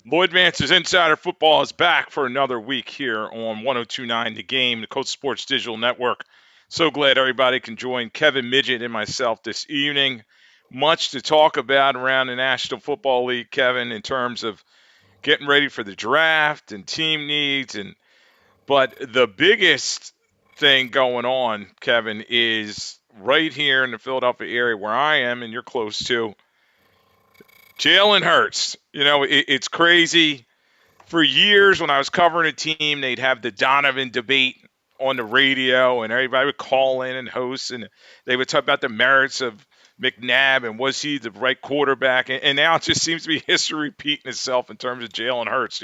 Lloyd Vance's Insider Football is back for another week here on 1029 The Game, the Coach Sports Digital Network. So glad everybody can join Kevin, Midgette, and myself this evening. Much to talk about around the National Football League, Kevin, in terms of getting ready for the draft and team needs. But the biggest thing going on, Kevin, is right here in the Philadelphia area where I am and you're close to. Jalen Hurts. It's crazy. For years when I was covering a team, they'd have the Donovan debate on the radio, and everybody would call in and host, and they would talk about the merits of McNabb and was he the right quarterback. And now it just seems to be history repeating itself in terms of Jalen Hurts.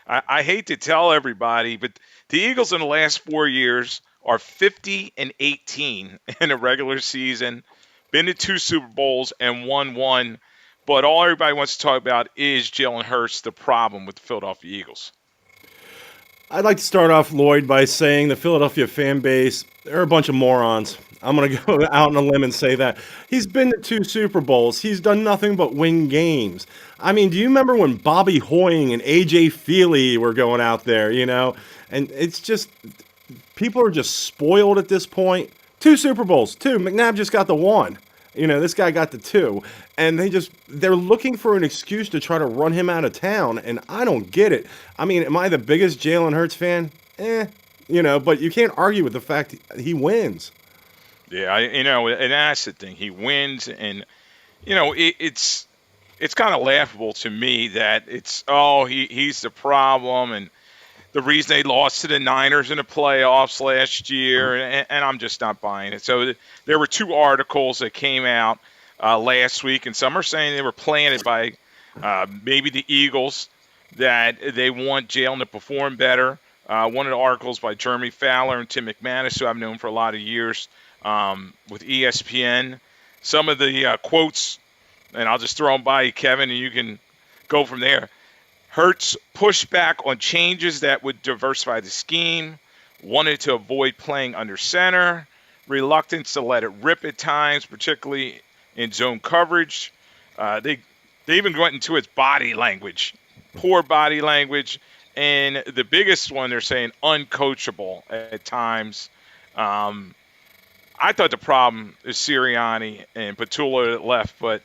I hate to tell everybody, but the Eagles in the last 4 years are 50-18 in the regular season, been to two Super Bowls and won one. But all everybody wants to talk about is Jalen Hurts, the problem with the Philadelphia Eagles. I'd like to start off, Lloyd, by saying the Philadelphia fan base, they're a bunch of morons. I'm going to go out on a limb and say that. He's been to two Super Bowls. He's done nothing but win games. I mean, do you remember when Bobby Hoying and A.J. Feely were going out there, And it's just, people are just spoiled at this point. Two Super Bowls, two. McNabb just got the one. This guy got the two. And they're looking for an excuse to try to run him out of town. And I don't get it. I mean, am I the biggest Jalen Hurts fan? But you can't argue with the fact he wins. Yeah, and that's the thing. He wins, and, it's kind of laughable to me that he's the problem, and the reason they lost to the Niners in the playoffs last year, and I'm just not buying it. So there were two articles that came out last week, and some are saying they were planted by maybe the Eagles, that they want Jalen to perform better. One of the articles by Jeremy Fowler and Tim McManus, who I've known for a lot of years with ESPN. Some of the quotes, and I'll just throw them by you, Kevin, and you can go from there. Hurts pushed back on changes that would diversify the scheme, wanted to avoid playing under center, reluctance to let it rip at times, particularly in zone coverage. They even went into his body language, poor body language, and the biggest one they're saying uncoachable at times. I thought the problem is Sirianni and Petula that left, but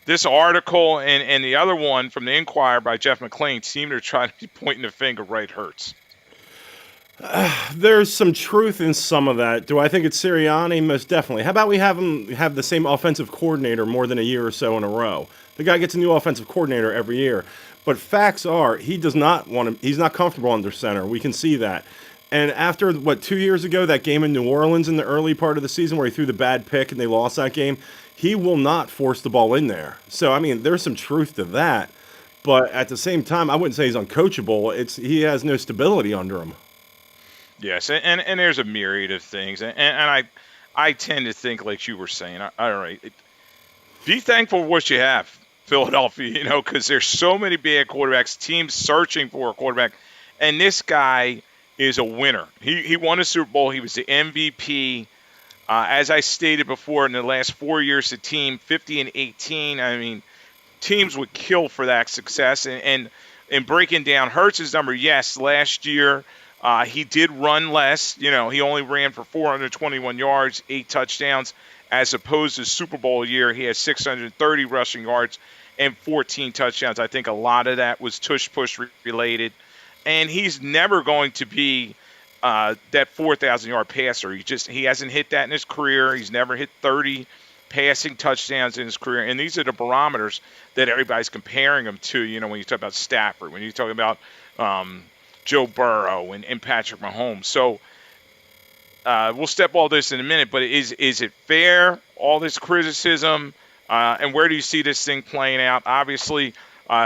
this article and the other one from the Inquirer by Jeff McClain seem to try to be pointing the finger right Hurts. There's some truth in some of that. Do I think it's Sirianni? Most definitely. How about we have him have the same offensive coordinator more than a year or so in a row? The guy gets a new offensive coordinator every year. But facts are, he does not want to. He's not comfortable under center. We can see that. And after, 2 years ago, that game in New Orleans in the early part of the season where he threw the bad pick and they lost that game, he will not force the ball in there. So, I mean, there's some truth to that. But at the same time, I wouldn't say he's uncoachable. He has no stability under him. Yes, and there's a myriad of things. And I tend to think, like you were saying, all right, be thankful for what you have, Philadelphia, because there's so many bad quarterbacks, teams searching for a quarterback. And this guy is a winner. He won a Super Bowl. He was the MVP. As I stated before, in the last 4 years, the team 50-18. I mean, teams would kill for that success. And breaking down Hurts' number, yes, last year he did run less. He only ran for 421 yards, 8 touchdowns, as opposed to Super Bowl year. He had 630 rushing yards and 14 touchdowns. I think a lot of that was tush-push related. And he's never going to be that 4,000-yard passer. He hasn't hit that in his career. He's never hit 30 passing touchdowns in his career. And these are the barometers that everybody's comparing him to, when you talk about Stafford, when you talk about Joe Burrow and Patrick Mahomes. So we'll step all this in a minute, but is it fair, all this criticism? And where do you see this thing playing out? Obviously,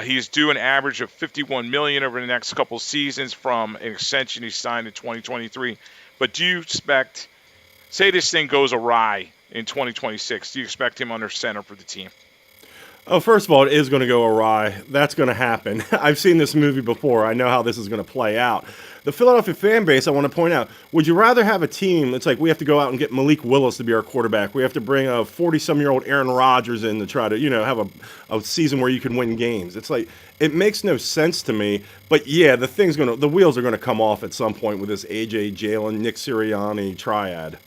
he's due an average of $51 million over the next couple seasons from an extension he signed in 2023. But do you expect, say this thing goes awry in 2026, do you expect him under center for the team? Oh, first of all, it is going to go awry. That's going to happen. I've seen this movie before. I know how this is going to play out. The Philadelphia fan base, I want to point out, would you rather have a team that's like we have to go out and get Malik Willis to be our quarterback? We have to bring a 40-some-year-old Aaron Rodgers in to try to, have a season where you can win games. It's like, it makes no sense to me. But yeah, the wheels are going to come off at some point with this AJ, Jalen, Nick Sirianni triad.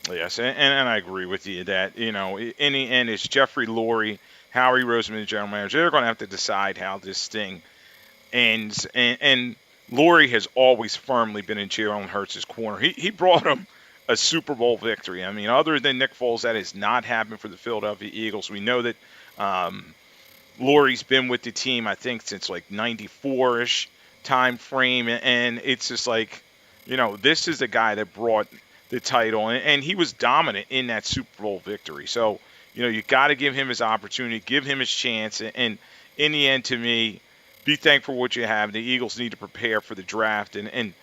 Yes, and I agree with you that, in the end, it's Jeffrey Lurie, Howie Roseman, the general manager. They're going to have to decide how this thing ends. And Lurie has always firmly been in Jalen Hurts' corner. He brought him a Super Bowl victory. I mean, other than Nick Foles, that has not happened for the Philadelphia Eagles. We know that Lurie's been with the team, I think, since like 94-ish time frame. And it's just like, this is the guy that brought the title. And he was dominant in that Super Bowl victory. So, you got to give him his opportunity, give him his chance. And in the end, to me, be thankful for what you have. The Eagles need to prepare for the draft. And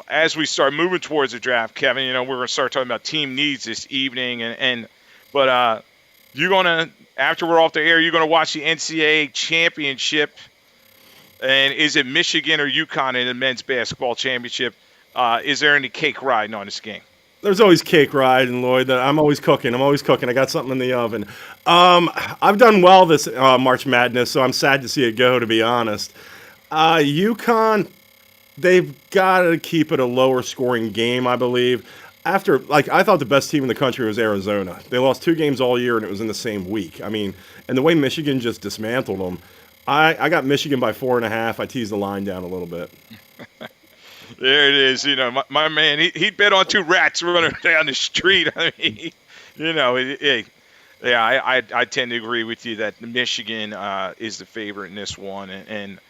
as we start moving towards the draft, Kevin, we're going to start talking about team needs this evening. But you're going to, after we're off the air, you're going to watch the NCAA championship. And is it Michigan or UConn in the men's basketball championship? Is there any cake riding on this game? There's always cake riding, Lloyd. I'm always cooking. I got something in the oven. I've done well this March Madness, so I'm sad to see it go, to be honest. UConn, they've got to keep it a lower scoring game, I believe. I thought the best team in the country was Arizona. They lost 2 games all year, and it was in the same week. I mean, and the way Michigan just dismantled them, I got Michigan by 4.5. I teased the line down a little bit. There it is. My man, he bet on 2 rats running down the street. I mean, I tend to agree with you that Michigan is the favorite in this one. And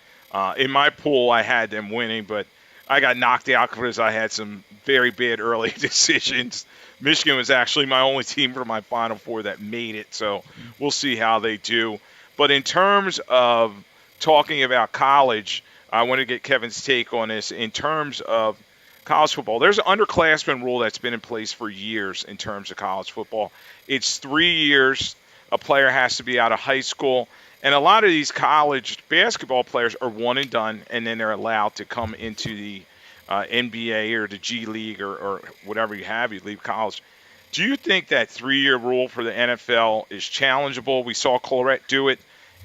in my pool, I had them winning, but I got knocked out because I had some very bad early decisions. Michigan was actually my only team for my Final Four that made it, so we'll see how they do. But in terms of talking about college, I want to get Kevin's take on this. In terms of college football, there's an underclassmen rule that's been in place for years in terms of college football. It's 3 years. A player has to be out of high school. And a lot of these college basketball players are one and done, and then they're allowed to come into the NBA or the G League or whatever you have, you leave college. Do you think that 3-year rule for the NFL is challengeable? We saw Claret do it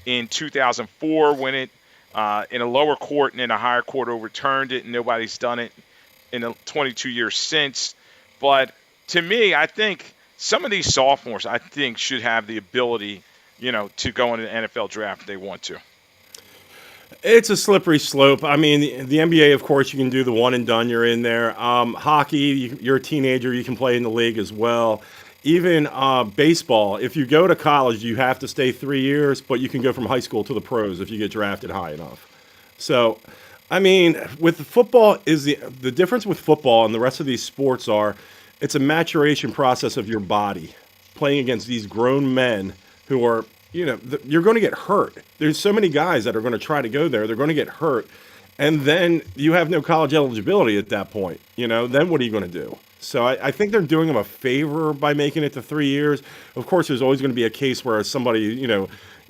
in 2004 when it in a lower court and in a higher court overturned it, and nobody's done it in the 22 years since. But to me, I think some of these sophomores, should have the ability, to go into the NFL draft if they want to. It's a slippery slope. I mean, the NBA, of course, you can do the one and done. You're in there. Hockey, you're a teenager. You can play in the league as well. Even baseball, if you go to college, you have to stay 3 years, but you can go from high school to the pros if you get drafted high enough. So, I mean, with football, the difference with football and the rest of these sports it's a maturation process of your body. Playing against these grown men who are, you're going to get hurt. There's so many guys that are going to try to go there. They're going to get hurt. And then you have no college eligibility at that point. Then what are you going to do? So I think they're doing them a favor by making it to 3 years. Of course, there's always going to be a case where somebody,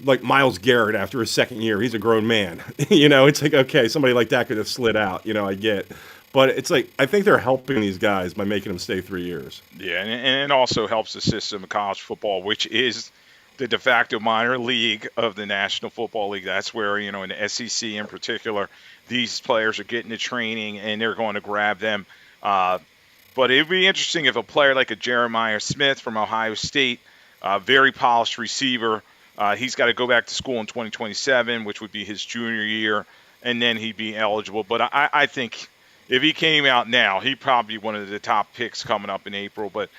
like Myles Garrett after his 2nd year, he's a grown man. It's like, okay, somebody like that could have slid out, I get. But it's like, I think they're helping these guys by making them stay 3 years. Yeah, and it also helps the system of college football, which is the de facto minor league of the National Football League. That's where, in the SEC in particular, these players are getting the training and they're going to grab them. But it would be interesting if a player like a Jeremiah Smith from Ohio State, very polished receiver, he's got to go back to school in 2027, which would be his junior year, and then he'd be eligible. But I think if he came out now, he'd probably be one of the top picks coming up in April. But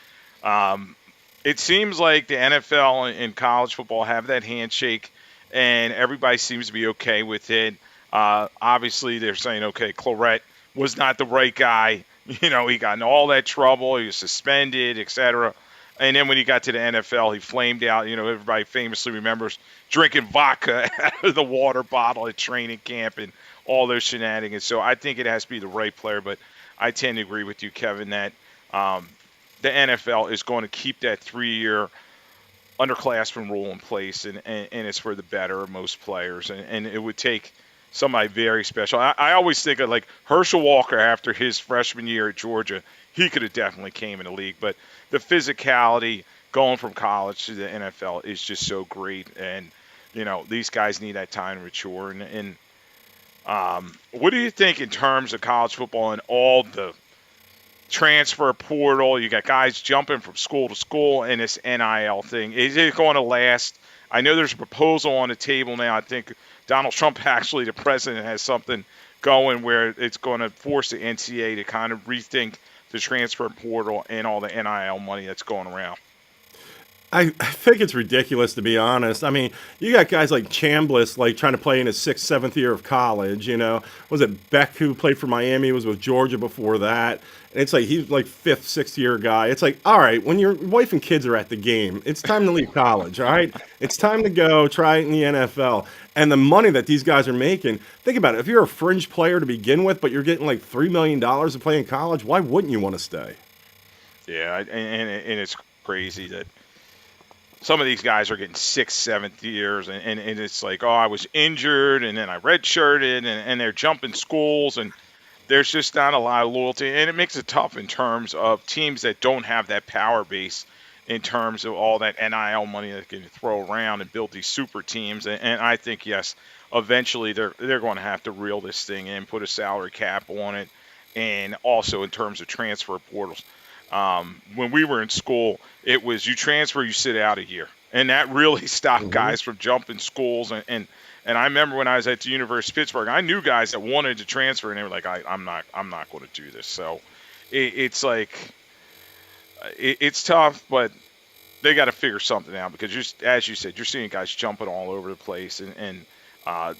it seems like the NFL and college football have that handshake, and everybody seems to be okay with it. Obviously, they're saying, okay, Claret was not the right guy. He got in all that trouble. He was suspended, etc. And then when he got to the NFL, he flamed out. Everybody famously remembers drinking vodka out of the water bottle at training camp and all those shenanigans. So I think it has to be the right player. But I tend to agree with you, Kevin, that the NFL is going to keep that 3-year underclassmen rule in place, and it's for the better of most players. And it would take somebody very special. I always think of like Herschel Walker after his freshman year at Georgia. He could have definitely came in the league, but the physicality going from college to the NFL is just so great. And, these guys need that time to mature. And what do you think in terms of college football and all the transfer portal? You got guys jumping from school to school and this NIL thing. Is it going to last? I know there's a proposal on the table now. I think Donald Trump, actually, the president, has something going where it's going to force the NCAA to kind of rethink the transfer portal and all the NIL money that's going around. I think it's ridiculous, to be honest. I mean, you got guys like Chambliss, like trying to play in his sixth, seventh year of college. Was it Beck who played for Miami? Was with Georgia before that. And it's like he's like fifth, sixth year guy. It's like, all right, when your wife and kids are at the game, it's time to leave college. All right, it's time to go try it in the NFL. And the money that these guys are making, think about it. If you're a fringe player to begin with, but you're getting like $3 million to play in college, why wouldn't you want to stay? Yeah, and it's crazy that some of these guys are getting sixth, seventh years, and it's like, oh, I was injured, and then I redshirted, and they're jumping schools, and there's just not a lot of loyalty, and it makes it tough in terms of teams that don't have that power base in terms of all that NIL money that can throw around and build these super teams. And I think, yes, eventually they're going to have to reel this thing in, put a salary cap on it, and also in terms of transfer portals. When we were in school, it was you transfer, you sit out a year. And that really stopped guys from jumping schools. And I remember when I was at the University of Pittsburgh, I knew guys that wanted to transfer, and they were like, I'm not going to do this. So it's like it's tough, but they got to figure something out because, just as you said, you're seeing guys jumping all over the place, and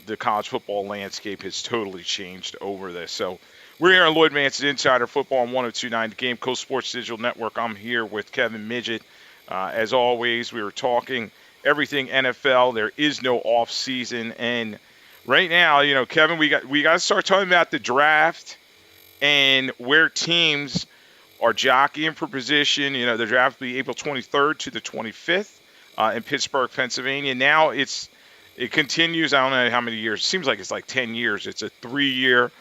the college football landscape has totally changed over this. So we're here on Lloyd Vance's Insider Football on 102.9 The Game, Coast Sports Digital Network. I'm here with Kevin Midgette. As always, we were talking everything NFL. There is no off season, and right now, Kevin, we got to start talking about the draft and where teams are jockeying for position. The draft will be April 23rd to the 25th in Pittsburgh, Pennsylvania. Now it continues. I don't know how many years. It seems like it's like 10 years. It's a 3-year.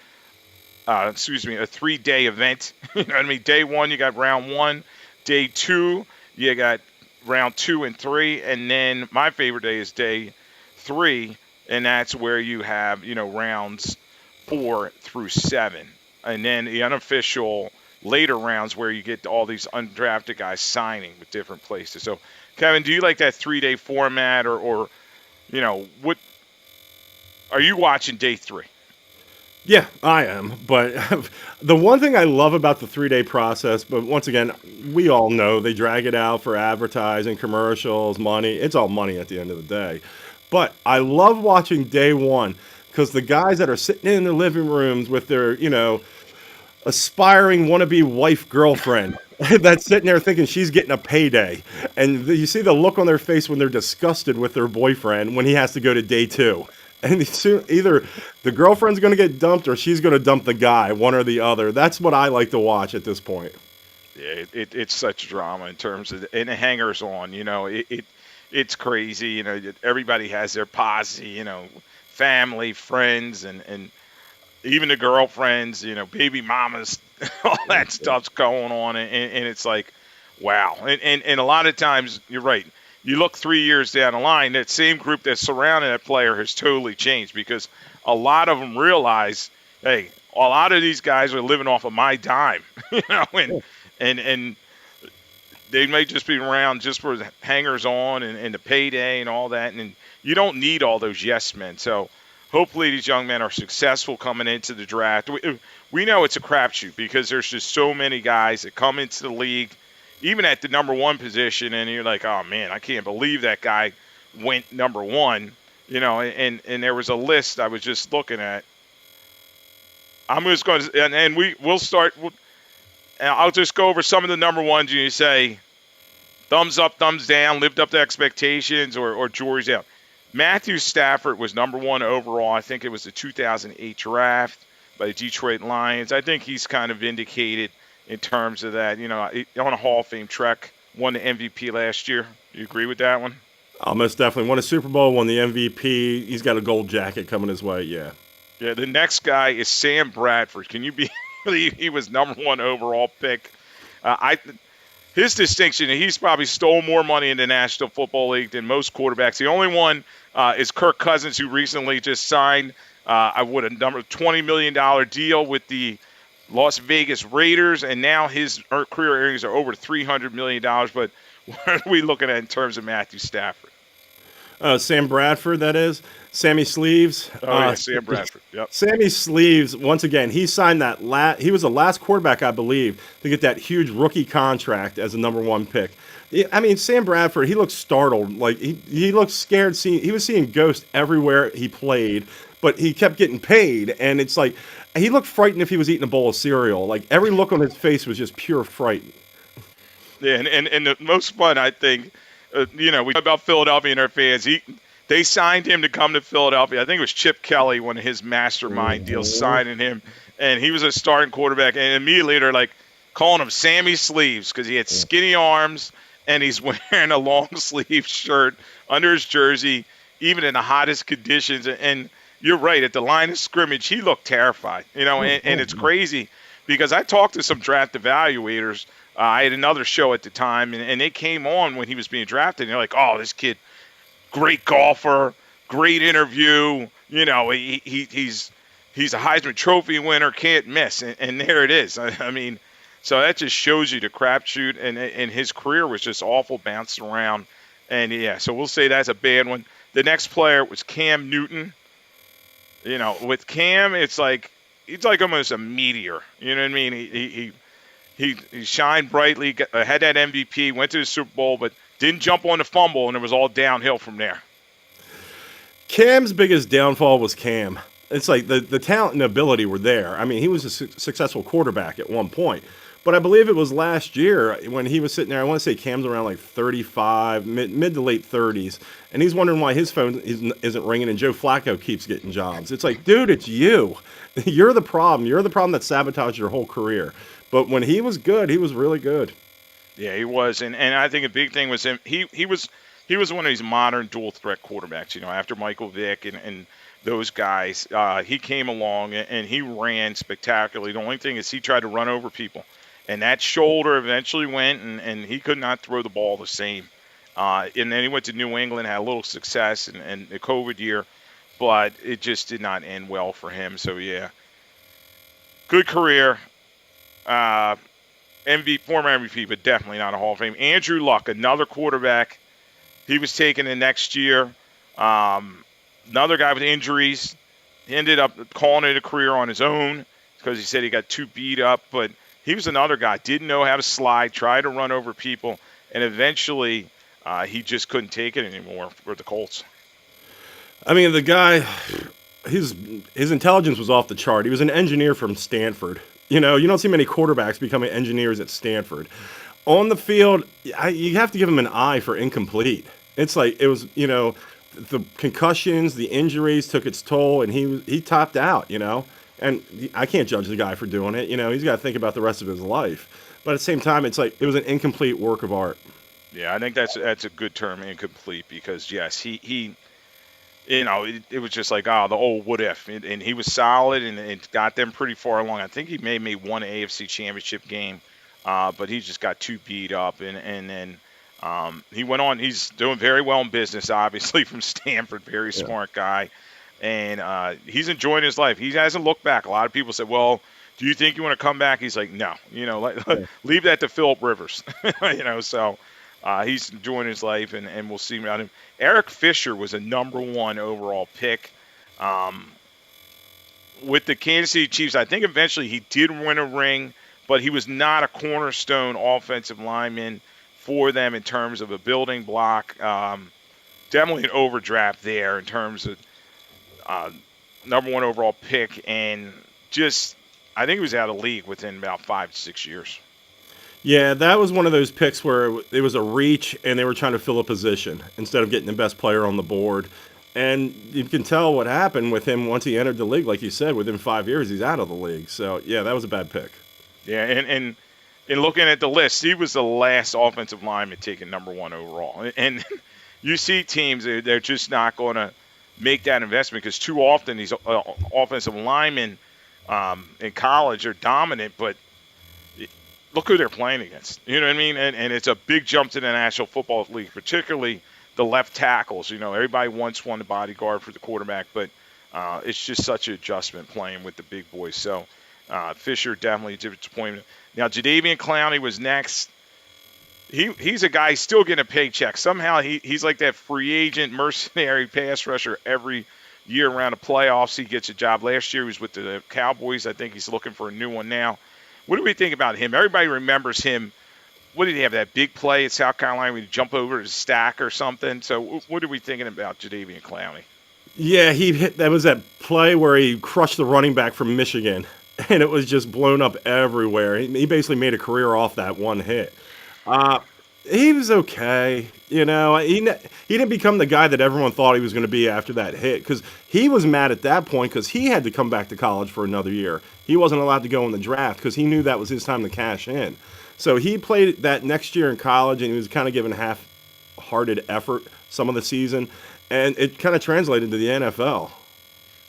A 3-day event. You know what I mean? Day 1, you got round 1. Day 2, you got round 2 and 3. And then my favorite day is day 3, and that's where you have, rounds 4 through 7. And then the unofficial later rounds where you get all these undrafted guys signing with different places. So, Kevin, do you like that 3-day format, or what are you watching day 3? Yeah, I am. But the one thing I love about the 3-day process, but once again, we all know they drag it out for advertising, commercials, money. It's all money at the end of the day. But I love watching day 1 because the guys that are sitting in their living rooms with their, aspiring wannabe wife girlfriend that's sitting there thinking she's getting a payday. And you see the look on their face when they're disgusted with their boyfriend when he has to go to day 2. And either the girlfriend's going to get dumped or she's going to dump the guy, one or the other. That's what I like to watch at this point. Yeah, it's such drama in terms of and the hangers on. It's crazy. Everybody has their posse. Family, friends, and even the girlfriends. Baby mamas. All that stuff's going on, and it's like, wow. And a lot of times, you're right. You look 3 years down the line, that same group that's surrounding that player has totally changed because a lot of them realize, hey, a lot of these guys are living off of my dime, and they may just be around just for the hangers on and the payday and all that, and you don't need all those yes men. So hopefully these young men are successful coming into the draft. We know it's a crapshoot because there's just so many guys that come into the league, even at the number 1 position, and you're like, oh, man, I can't believe that guy went number 1, and there was a list I was just looking at. I'm just going to, and we'll start, and I'll just go over some of the number 1s, and you say, thumbs up, thumbs down, lived up to expectations, or jury's out. Matthew Stafford was number 1 overall. I think it was the 2008 draft by the Detroit Lions. I think he's kind of vindicated in terms of that, on a Hall of Fame trek, won the MVP last year. You agree with that one? Most definitely. Won a Super Bowl, won the MVP. He's got a gold jacket coming his way, yeah. Yeah, the next guy is Sam Bradford. Can you believe he was #1 overall pick? His distinction, he's probably stole more money in the National Football League than most quarterbacks. The only one is Kirk Cousins, who recently just signed a $20 million deal with the Las Vegas Raiders, and now his career earnings are over $300 million. But what are we looking at in terms of Matthew Stafford? Sam Bradford, that is. Sammy Sleeves. Yeah, Sam Bradford. Yep. Sammy Sleeves, once again, he signed that he was the last quarterback, I believe, to get that huge rookie contract as a #1 pick. I mean, Sam Bradford, he looked startled. Like, he looked scared. He was seeing ghosts everywhere he played, but he kept getting paid. And it's like, he looked frightened if he was eating a bowl of cereal. Like, every look on his face was just pure fright. Yeah, and the most fun, I think, we talk about Philadelphia and their fans. They signed him to come to Philadelphia. I think it was Chip Kelly, one of his mastermind deals, signing him. And he was a starting quarterback. And immediately they're like calling him Sammy Sleeves because he had skinny arms and he's wearing a long sleeve shirt under his jersey, even in the hottest conditions. And you're right, at the line of scrimmage, he looked terrified. And it's crazy because I talked to some draft evaluators. I had another show at the time, and they came on when he was being drafted. And they're like, oh, this kid, great golfer, great interview. He's a Heisman Trophy winner, can't miss. And there it is. I mean, so that just shows you the crapshoot. And his career was just awful, bouncing around. And, yeah, so we'll say that's a bad one. The next player was Cam Newton. With Cam, he's like almost a meteor. You know what I mean? He shined brightly, had that MVP, went to the Super Bowl, but didn't jump on the fumble, and it was all downhill from there. Cam's biggest downfall was Cam. It's like the talent and ability were there. I mean, he was a successful quarterback at one point. But I believe it was last year when he was sitting there, I want to say Cam's around like 35, mid to late 30s, and he's wondering why his phone isn't ringing and Joe Flacco keeps getting jobs. It's like, dude, it's you. You're the problem. You're the problem that sabotaged your whole career. But when he was good, he was really good. Yeah, he was, and I think a big thing was him. He was one of these modern dual threat quarterbacks. After Michael Vick and those guys, he came along and he ran spectacularly. The only thing is he tried to run over people, and that shoulder eventually went, and he could not throw the ball the same. And then he went to New England, had a little success in the COVID year, but it just did not end well for him. So yeah, good career. Former MVP, but definitely not a Hall of Fame. Andrew Luck, another quarterback. He was taken the next year. Another guy with injuries. He ended up calling it a career on his own because he said he got too beat up. But he was another guy. Didn't know how to slide, tried to run over people, and eventually he just couldn't take it anymore for the Colts. I mean, the guy, his intelligence was off the chart. He was an engineer from Stanford. You don't see many quarterbacks becoming engineers at Stanford. On the field, you have to give him an eye for incomplete. It's like it was, the concussions, the injuries took its toll, and he topped out, And I can't judge the guy for doing it. He's got to think about the rest of his life. But at the same time, it's like it was an incomplete work of art. Yeah, I think that's a good term, incomplete, because, yes, he it was just like, the old what if. And he was solid and got them pretty far along. I think he may have made one AFC championship game, but he just got too beat up. And then he went on. He's doing very well in business, obviously, from Stanford. Very smart guy. And he's enjoying his life. He hasn't looked back. A lot of people said, well, do you think you want to come back? He's like, no. Leave that to Phillip Rivers. So he's enjoying his life, and we'll see about him. Eric Fisher was a #1 overall pick with the Kansas City Chiefs. I think eventually he did win a ring, but he was not a cornerstone offensive lineman for them in terms of a building block. Definitely an overdraft there in terms of #1 overall pick, and just I think he was out of the league within about 5 to 6 years. Yeah, that was one of those picks where it was a reach and they were trying to fill a position instead of getting the best player on the board. And you can tell what happened with him once he entered the league. Like you said, within 5 years, he's out of the league. So, yeah, that was a bad pick. Yeah, and in looking at the list, he was the last offensive lineman taken number one overall. And you see teams, they're just not going to make that investment because too often these offensive linemen in college are dominant, but look who they're playing against. You know what I mean? And it's a big jump to the National Football League, particularly the left tackles. Everybody wants one to bodyguard for the quarterback, but it's just such an adjustment playing with the big boys. So Fisher definitely a disappointment. Now, Jadeveon Clowney was next. He's a guy still getting a paycheck. Somehow he's like that free agent mercenary pass rusher every year around the playoffs. He gets a job. Last year he was with the Cowboys. I think he's looking for a new one now. What do we think about him? Everybody remembers him. What did he have, that big play at South Carolina where he jump over to stack or something? So what are we thinking about Jadeveon Clowney? Yeah, that was that play where he crushed the running back from Michigan, and it was just blown up everywhere. He basically made a career off that one hit. He was okay. He didn't become the guy that everyone thought he was going to be after that hit because he was mad at that point because he had to come back to college for another year. He wasn't allowed to go in the draft because he knew that was his time to cash in. So he played that next year in college, and he was kind of given half-hearted effort some of the season, and it kind of translated to the NFL.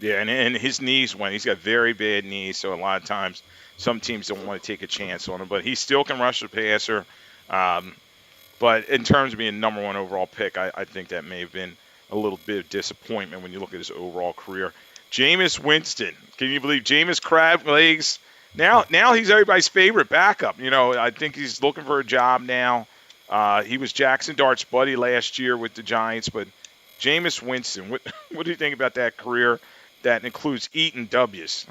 Yeah, and his knees went. He's got very bad knees, so a lot of times some teams don't want to take a chance on him. But he still can rush the passer. But in terms of being number one overall pick, I think that may have been a little bit of disappointment when you look at his overall career. Jameis Winston. Can you believe Jameis crab legs? Now he's everybody's favorite backup. I think he's looking for a job now. He was Jackson Dart's buddy last year with the Giants, but Jameis Winston, what do you think about that career that includes eating W's?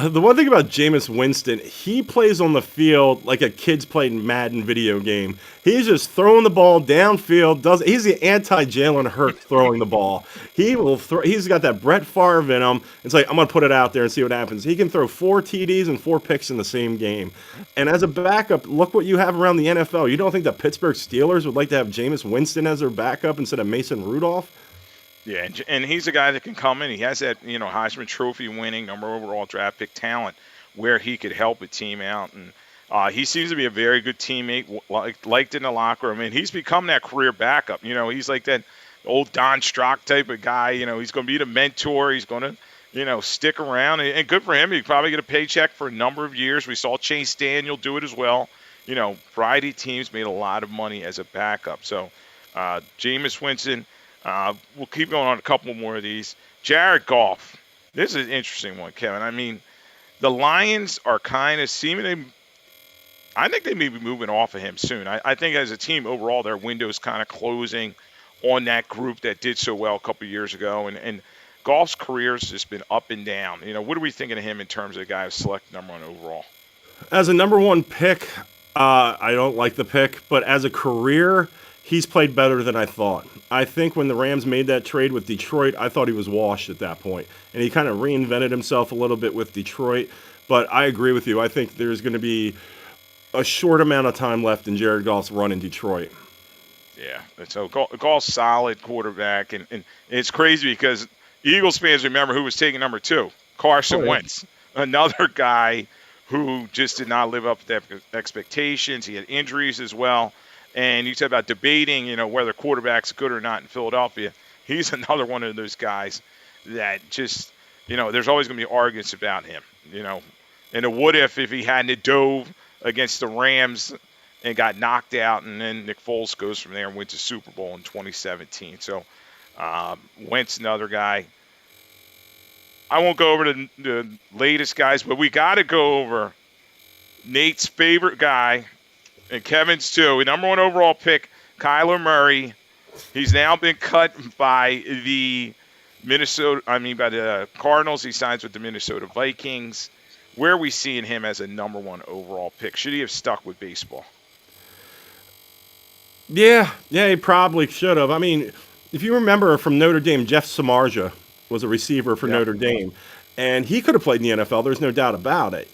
The one thing about Jameis Winston, he plays on the field like a kid's playing Madden video game. He's just throwing the ball downfield. He's the anti-Jalen Hurts throwing the ball. He will throw. He's got that Brett Favre in him. It's like, I'm going to put it out there and see what happens. He can throw 4 TDs and 4 picks in the same game. And as a backup, look what you have around the NFL. You don't think the Pittsburgh Steelers would like to have Jameis Winston as their backup instead of Mason Rudolph? Yeah, and he's a guy that can come in. He has that, Heisman Trophy winning number overall draft pick talent where he could help a team out. And he seems to be a very good teammate, liked in the locker room. And he's become that career backup. He's like that old Don Strock type of guy. He's going to be the mentor. He's going to, stick around. And good for him. He probably get a paycheck for a number of years. We saw Chase Daniel do it as well. Variety teams made a lot of money as a backup. So Jameis Winston. We'll keep going on a couple more of these. Jared Goff. This is an interesting one, Kevin. I mean, the Lions are kind of seeming I think they may be moving off of him soon. I think as a team overall, their window's kind of closing on that group that did so well a couple of years ago. And Goff's career has just been up and down. What are we thinking of him in terms of a guy who's selected number one overall? As a number one pick, I don't like the pick. But as a career, he's played better than I thought. I think when the Rams made that trade with Detroit, I thought he was washed at that point. And he kind of reinvented himself a little bit with Detroit. But I agree with you. I think there's going to be a short amount of time left in Jared Goff's run in Detroit. Yeah, so Goff's solid quarterback. And it's crazy because Eagles fans remember who was taking number 2, Carson Wentz. Another guy who just did not live up to their expectations. He had injuries as well. And you said about debating, whether quarterback's good or not in Philadelphia. He's another one of those guys that just, there's always going to be arguments about him, And a what if he hadn't dove against the Rams and got knocked out, and then Nick Foles goes from there and wins the Super Bowl in 2017. So Wentz, another guy. I won't go over the latest guys, but we got to go over Nate's favorite guy, and Kevin's too. Number one overall pick, Kyler Murray. He's now been cut by the Cardinals. He signs with the Minnesota Vikings. Where are we seeing him as a number one overall pick? Should he have stuck with baseball? Yeah, he probably should have. I mean, if you remember from Notre Dame, Jeff Samardzija was a receiver for Notre Dame. And he could have played in the NFL. There's no doubt about it,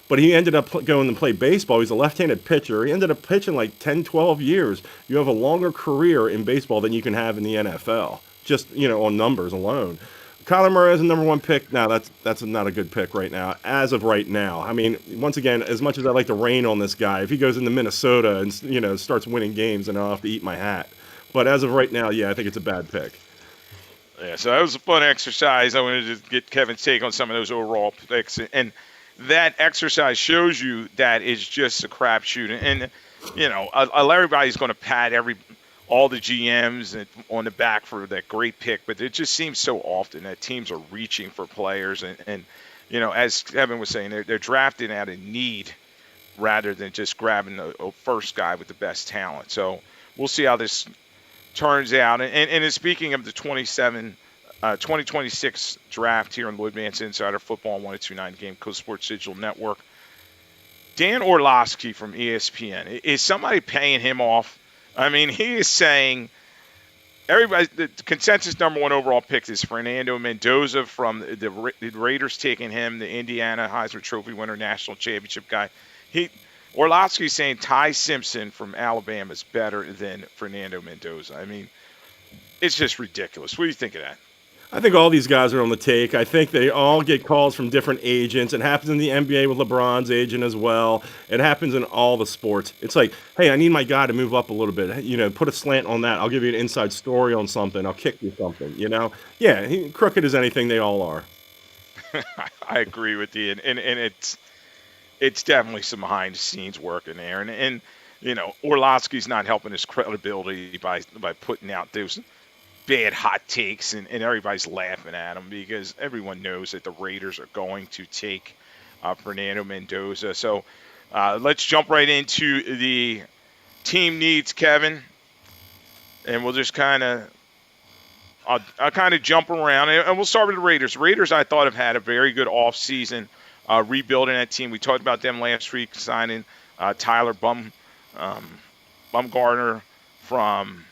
But he ended up going to play baseball. He's a left-handed pitcher. He ended up pitching like 10, 12 years. You have a longer career in baseball than you can have in the NFL, just, on numbers alone. Kyler Murray as a number one pick. No, that's not a good pick right now. As of right now, I mean, once again, as much as I like to rain on this guy, if he goes into Minnesota and starts winning games, then I'll have to eat my hat. But as of right now, yeah, I think it's a bad pick. Yeah, so that was a fun exercise. I wanted to get Kevin's take on some of those overall picks, and that exercise shows you that it's just a crapshoot. And everybody's going to pat all the GMs on the back for that great pick, but it just seems so often that teams are reaching for players, and as Kevin was saying, they're drafting out of need rather than just grabbing a first guy with the best talent. So we'll see how this turns out. And speaking of the 2026 draft here on Lloyd Vance Insider Football on 1029 Game Coast Sports Digital Network, Dan Orlovsky from ESPN, is somebody paying him off? I mean, he is saying the consensus number one overall pick is Fernando Mendoza from the Raiders, taking him, the Indiana Heisman Trophy winner, national championship guy. Orlovsky's saying Ty Simpson from Alabama is better than Fernando Mendoza. I mean, it's just ridiculous. What do you think of that? I think all these guys are on the take. I think they all get calls from different agents. It happens in the NBA with LeBron's agent as well. It happens in all the sports. It's like, hey, I need my guy to move up a little bit. Put a slant on that. I'll give you an inside story on something. I'll kick you something, Yeah, crooked as anything, they all are. I agree with you. And it's definitely some behind the scenes work in there. And Orlovsky's not helping his credibility by putting out those bad hot takes, and everybody's laughing at him because everyone knows that the Raiders are going to take Fernando Mendoza. So let's jump right into the team needs, Kevin, and we'll just I'll kind of jump around, and we'll start with the Raiders. Raiders, I thought, have had a very good offseason rebuilding that team. We talked about them last week, signing Tyler Bumgarner from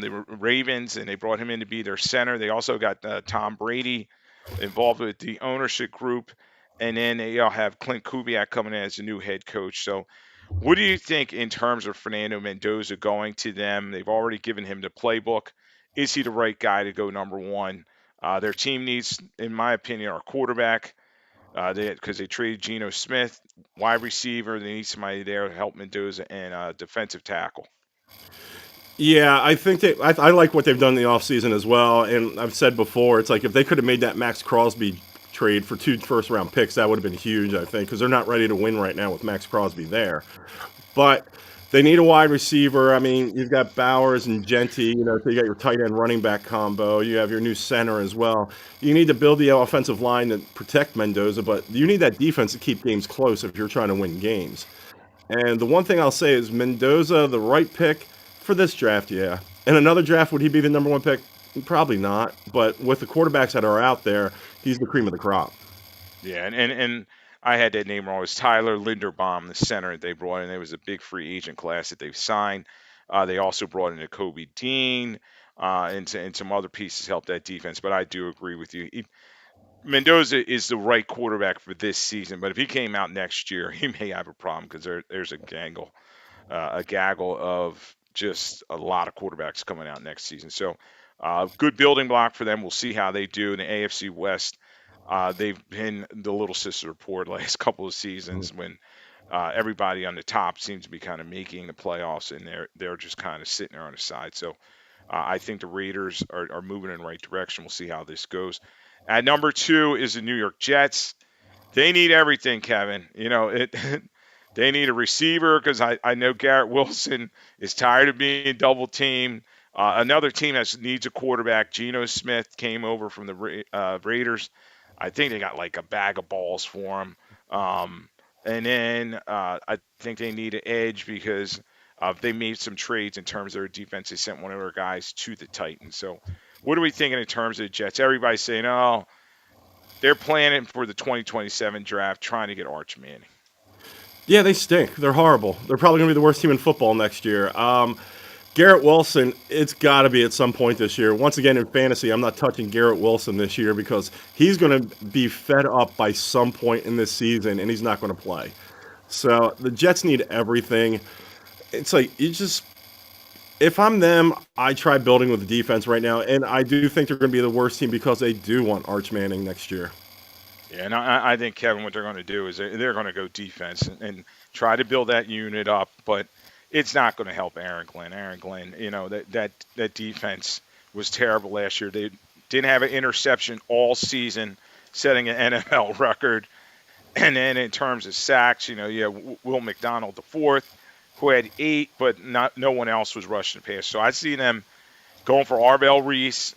the Ravens, and they brought him in to be their center. They also got Tom Brady involved with the ownership group, and then they all have Clint Kubiak coming in as the new head coach. So what do you think in terms of Fernando Mendoza going to them? They've already given him the playbook. Is he the right guy to go number one? Their team needs, in my opinion, are quarterback, because they traded Geno Smith, wide receiver. They need somebody there to help Mendoza, and defensive tackle. Yeah, I think I like what they've done in the offseason as well. And I've said before, it's like if they could have made that Max Crosby trade for 2 first-round picks, that would have been huge, I think, because they're not ready to win right now with Max Crosby there. But they need a wide receiver. I mean, you've got Bowers and Genty, so you got your tight end running back combo. You have your new center as well. You need to build the offensive line to protect Mendoza, but you need that defense to keep games close if you're trying to win games. And the one thing I'll say is Mendoza, the right pick for this draft, yeah. In another draft, would he be the number one pick? Probably not. But with the quarterbacks that are out there, he's the cream of the crop. Yeah, and I had that name wrong. It was Tyler Linderbaum, the center that they brought in. It was a big free agent class that they've signed. They also brought in a Kobe Dean and some other pieces to help that defense. But I do agree with you. Mendoza is the right quarterback for this season, but if he came out next year, he may have a problem because there's a gaggle of just a lot of quarterbacks coming out next season. So good building block for them. We'll see how they do in the AFC West. They've been the little sister report last couple of seasons when everybody on the top seems to be kind of making the playoffs, and they're just kind of sitting there on the side. So I think the Raiders are moving in the right direction. We'll see how this goes. At number 2 is the New York Jets. They need everything, Kevin. They need a receiver because I know Garrett Wilson is tired of being double teamed. Another team that needs a quarterback, Geno Smith, came over from the Raiders. I think they got like a bag of balls for him. And then I think they need an edge because they made some trades in terms of their defense. They sent one of their guys to the Titans. So what are we thinking in terms of the Jets? Everybody's saying, oh, they're planning for the 2027 draft, trying to get Arch Manning. Yeah, they stink. They're horrible. They're probably going to be the worst team in football next year. Garrett Wilson, it's got to be at some point this year. Once again, in fantasy, I'm not touching Garrett Wilson this year because he's going to be fed up by some point in this season, and he's not going to play. So the Jets need everything. It's like If I'm them, I try building with the defense right now, and I do think they're going to be the worst team because they do want Arch Manning next year. Yeah, and I think Kevin, what they're going to do is they're going to go defense and try to build that unit up, but it's not going to help Aaron Glenn. Aaron Glenn, that defense was terrible last year. They didn't have an interception all season, setting an NFL record. And then in terms of sacks, you have Will McDonald the fourth, who had 8, but no one else was rushing the pass. So I see them going for Arbel Reese.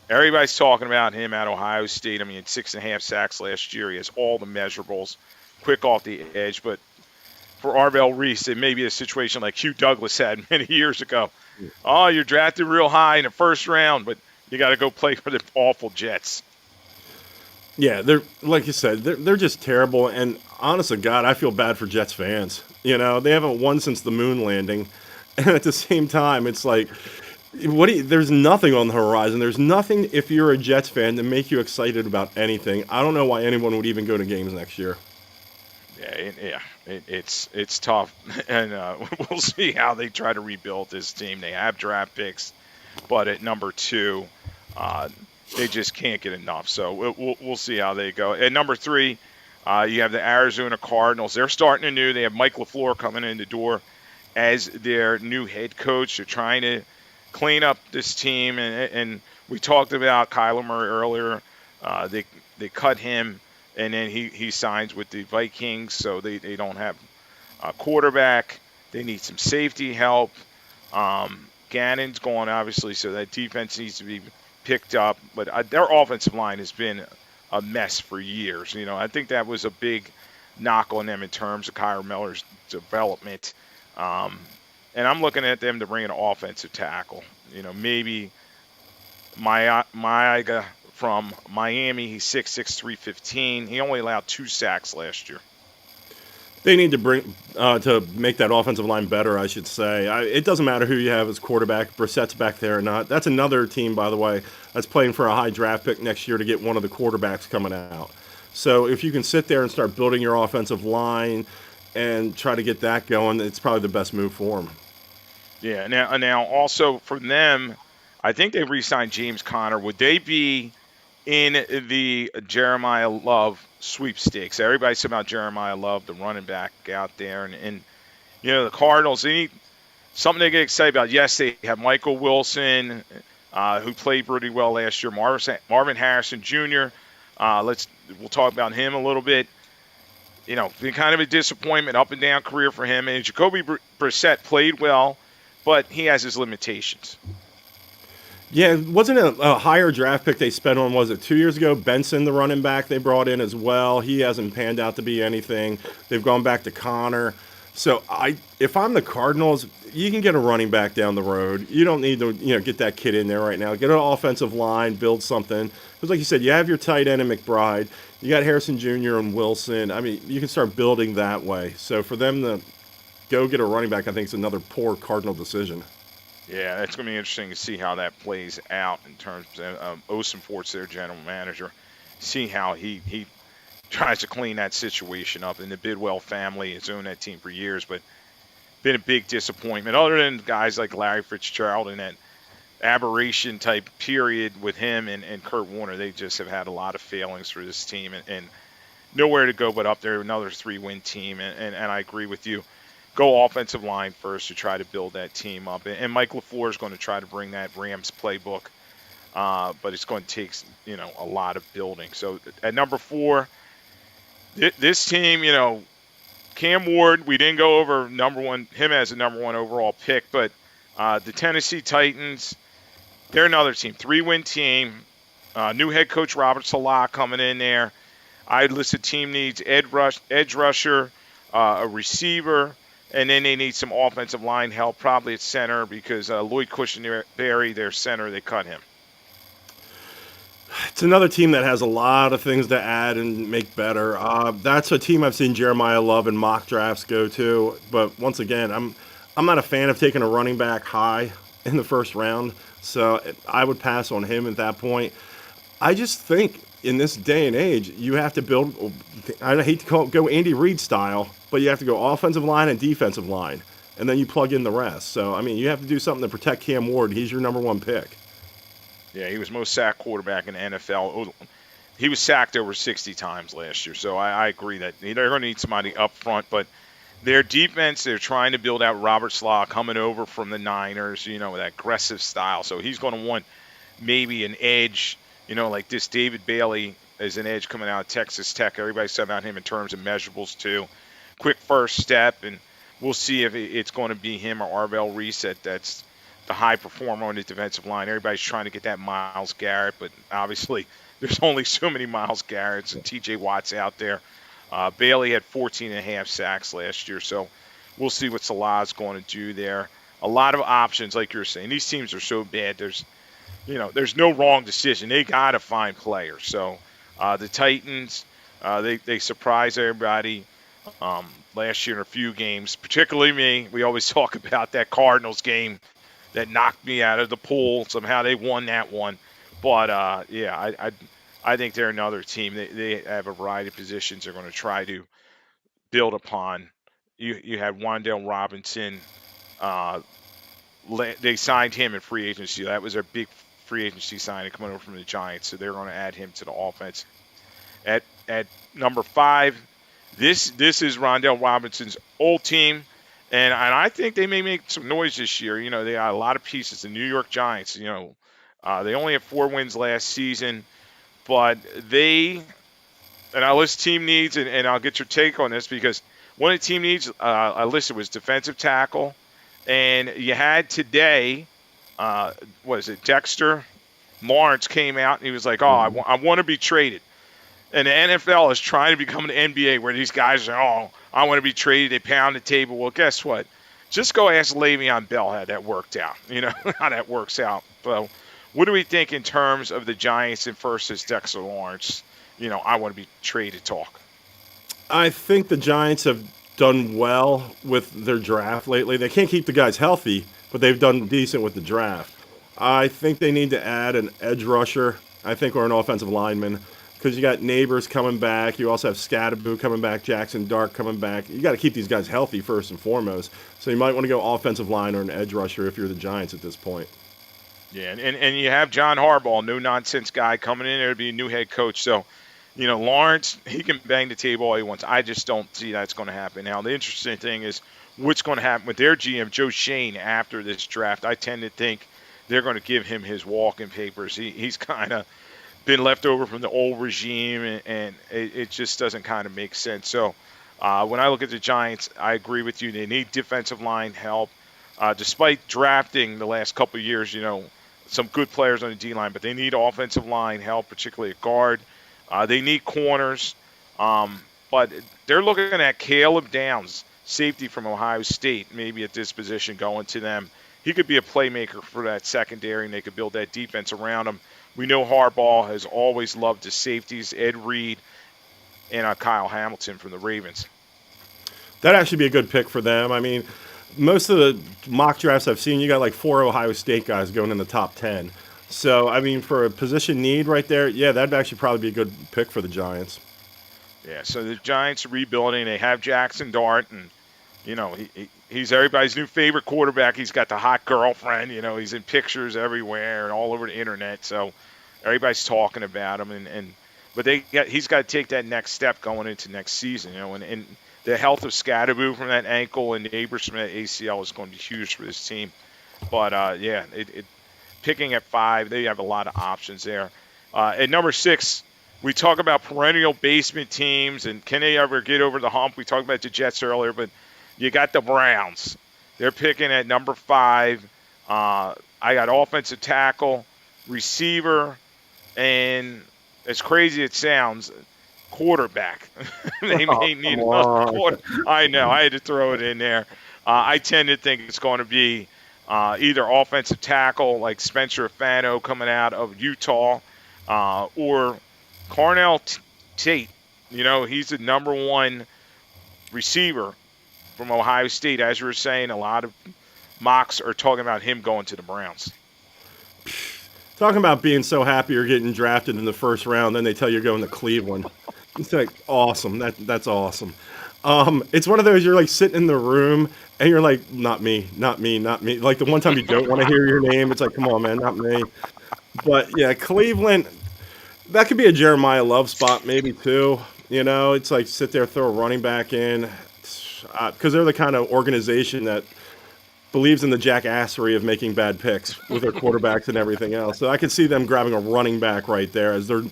Everybody's talking about him at Ohio State. I mean, 6.5 sacks last year. He has all the measurables, quick off the edge. But for Arbel Reese, it may be a situation like Hugh Douglas had many years ago. Oh, you're drafted real high in the first round, but you got to go play for the awful Jets. Yeah, they're like you said, they're just terrible. And honest to God, I feel bad for Jets fans. They haven't won since the moon landing, and at the same time, it's like, there's nothing on the horizon. There's nothing if you're a Jets fan to make you excited about anything. I don't know why anyone would even go to games next year. It's tough, and we'll see how they try to rebuild this team. They have draft picks, but at number 2, they just can't get enough. So we'll see how they go. At number 3, you have the Arizona Cardinals. They're starting anew. They have Mike LaFleur coming in the door as their new head coach. They're trying to clean up this team, and we talked about Kyler Murray earlier. They cut him, and then he signs with the Vikings, so they don't have a quarterback. They need some safety help. Gannon's gone, obviously, so that defense needs to be picked up. But their offensive line has been a mess for years. I think that was a big knock on them in terms of Kyler Miller's development. And I'm looking at them to bring an offensive tackle. Maybe Maiga from Miami. He's 6'6", 315. He only allowed 2 sacks last year. They need to bring to make that offensive line better, I should say. It doesn't matter who you have as quarterback. Brissett's back there or not. That's another team, by the way, that's playing for a high draft pick next year to get one of the quarterbacks coming out. So if you can sit there and start building your offensive line and try to get that going, it's probably the best move for them. Yeah. Now also for them, I think they re-signed James Conner. Would they be in the Jeremiah Love sweepstakes? Everybody's talking about Jeremiah Love, the running back out there, and the Cardinals, they need something to get excited about. Yes, they have Michael Wilson, who played pretty well last year. Marvin Harrison Jr. We'll talk about him a little bit. Been kind of a disappointment, up and down career for him. And Jacoby Brissett played well, but he has his limitations. Yeah, wasn't a higher draft pick they spent on, was it 2 years ago? Benson, the running back, they brought in as well. He hasn't panned out to be anything. They've gone back to Connor. So if I'm the Cardinals, you can get a running back down the road. You don't need to get that kid in there right now. Get an offensive line, build something. Because like you said, you have your tight end and McBride. You got Harrison Jr. and Wilson. I mean, you can start building that way. So for them to go get a running back, I think is another poor Cardinal decision. Yeah, it's going to be interesting to see how that plays out in terms of Osenfort's their general manager. See how he tries to clean that situation up. And the Bidwell family has owned that team for years, but been a big disappointment. Other than guys like Larry Fitzgerald and that aberration type period with him and Kurt Warner, they just have had a lot of failings for this team and nowhere to go but up there, another 3-win team. And I agree with you. Go offensive line first to try to build that team up. And Mike LaFleur is going to try to bring that Rams playbook, but it's going to take a lot of building. So at number 4, this team, Cam Ward, we didn't go over him as a number 1 overall pick, but the Tennessee Titans, they're another team, 3-win team. New head coach Robert Salah coming in there. I listed team needs edge rusher, a receiver, and then they need some offensive line help, probably at center, because Lloyd Cushenberry, their center, they cut him. It's another team that has a lot of things to add and make better. That's a team I've seen Jeremiah Love in mock drafts go to. But once again, I'm not a fan of taking a running back high in the first round, so I would pass on him at that point. I just think in this day and age, you have to build, I hate to go Andy Reid style, but you have to go offensive line and defensive line. and then you plug in the rest. So, I mean, you have to do something to protect Cam Ward. He's your number one pick. Yeah, he was most sacked quarterback in the NFL. He was sacked over 60 times last year, so I agree that they're going to need somebody up front. But their defense, they're trying to build out Robert Slaw coming over from the Niners, with that aggressive style. So he's going to want maybe an edge, like this David Bailey as an edge coming out of Texas Tech. Everybody's said about him in terms of measurables too. Quick first step, and we'll see if it's going to be him or Arvell Reset that's the high performer on the defensive line. Everybody's trying to get that Myles Garrett, but obviously there's only so many Myles Garretts and T.J. Watts out there. Bailey had 14 and a half sacks last year, so we'll see what Salah's going to do there. A lot of options, like you're saying. These teams are so bad. There's no wrong decision. They got to find players. So the Titans, they surprised everybody last year in a few games, particularly me. We always talk about that Cardinals game that knocked me out of the pool. Somehow they won that one. But, I think they're another team. They have a variety of positions they're going to try to build upon. You had Wan'Dale Robinson. They signed him in free agency. That was their big free agency signing coming over from the Giants, so they're going to add him to the offense. At number 5, this is Wan'Dale Robinson's old team. And I think they may make some noise this year. They got a lot of pieces. The New York Giants, they only had 4 wins last season. But and I list team needs, and I'll get your take on this because one of the team needs I listed was defensive tackle. And you had today, Dexter Lawrence came out and he was like, I want to be traded. And the NFL is trying to become an NBA where these guys are, I want to be traded. They pound the table. Well, guess what? Just go ask Le'Veon Bell how that worked out. How that works out. So what do we think in terms of the Giants and versus Dexter Lawrence? I want to be traded talk. I think the Giants have done well with their draft lately. They can't keep the guys healthy, but they've done decent with the draft. I think they need to add an edge rusher, or an offensive lineman. Because you got Neighbors coming back. You also have Scatteraboo coming back, Jackson Dark coming back. You got to keep these guys healthy first and foremost. So you might want to go offensive line or an edge rusher if you're the Giants at this point. Yeah, and you have John Harbaugh, no-nonsense guy, coming in there to be a new head coach. So, Lawrence, he can bang the table all he wants. I just don't see that's going to happen. Now, the interesting thing is what's going to happen with their GM, Joe Shane, after this draft. I tend to think they're going to give him his walking papers. He's kind of been left over from the old regime, and it just doesn't kind of make sense. So when I look at the Giants, I agree with you. They need defensive line help. Despite drafting the last couple of years, some good players on the D-line, but they need offensive line help, particularly at guard. They need corners. But they're looking at Caleb Downs, safety from Ohio State, maybe at this position going to them. He could be a playmaker for that secondary, and they could build that defense around him. We know Harbaugh has always loved his safeties, Ed Reed and Kyle Hamilton from the Ravens. That'd actually be a good pick for them. I mean, most of the mock drafts I've seen, you got like 4 Ohio State guys going in the top 10. So, I mean, for a position need right there, yeah, that'd actually probably be a good pick for the Giants. Yeah, so the Giants are rebuilding. They have Jackson Dart, and, he's everybody's new favorite quarterback. He's got the hot girlfriend. He's in pictures everywhere and all over the internet. So everybody's talking about him. But he's got to take that next step going into next season. And the health of Scatteraboo from that ankle and Neighbors from that ACL is going to be huge for this team. But picking at 5, they have a lot of options there. At number 6, we talk about perennial basement teams and can they ever get over the hump. We talked about the Jets earlier, but you got the Browns. They're picking at number 5. I got offensive tackle, receiver, and as crazy as it sounds, quarterback. They may need another quarter. I know. I had to throw it in there. I tend to think it's going to be either offensive tackle like Spencer Fano coming out of Utah or Cornell Tate. He's the number 1 receiver from Ohio State. As you were saying, a lot of mocks are talking about him going to the Browns. Talking about being so happy you're getting drafted in the first round, then they tell you you're going to Cleveland. It's like awesome. That's awesome. It's one of those you're like sitting in the room and you're like, not me, not me, not me. Like the one time you don't want to hear your name, it's like, come on, man, not me. But yeah, Cleveland, that could be a Jeremiah Love spot maybe too. It's like sit there, throw a running back in, because they're the kind of organization that believes in the jackassery of making bad picks with their quarterbacks and everything else. So I could see them grabbing a running back right there as their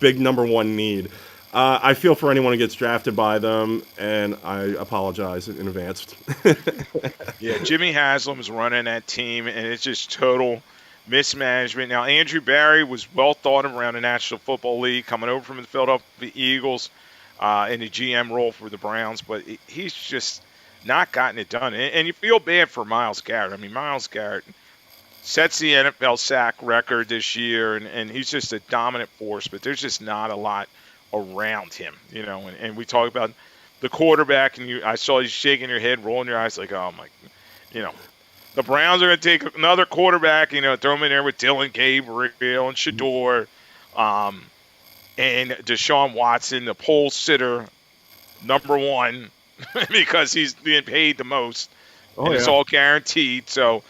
big number one need. I feel for anyone who gets drafted by them, and I apologize in advance. Yeah, Jimmy Haslam's running that team, and it's just total mismanagement. Now, Andrew Barry was well thought of around the National Football League, coming over from the Philadelphia Eagles in the GM role for the Browns, but he's just not gotten it done. And you feel bad for Myles Garrett. I mean, Myles Garrett sets the NFL sack record this year, and he's just a dominant force, but there's just not a lot around him, and we talk about the quarterback, and I saw you shaking your head, rolling your eyes like, oh my, the Browns are going to take another quarterback, throw him in there with Dylan Gabriel and Shador, and Deshaun Watson, the pole sitter, number one, because he's being paid the most, and it's all guaranteed. So,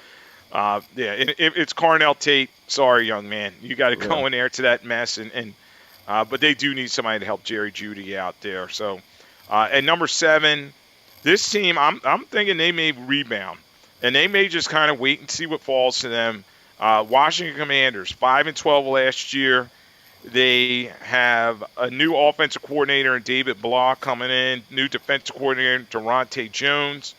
it's Carnell Tate. Sorry, young man, you got to go in there to that mess, but they do need somebody to help Jerry Jeudy out there. So, at number 7, this team, I'm thinking they may rebound, and they may just kind of wait and see what falls to them. Washington Commanders, 5-12 last year. They have a new offensive coordinator in David Blah coming in, new defensive coordinator Durante Jones.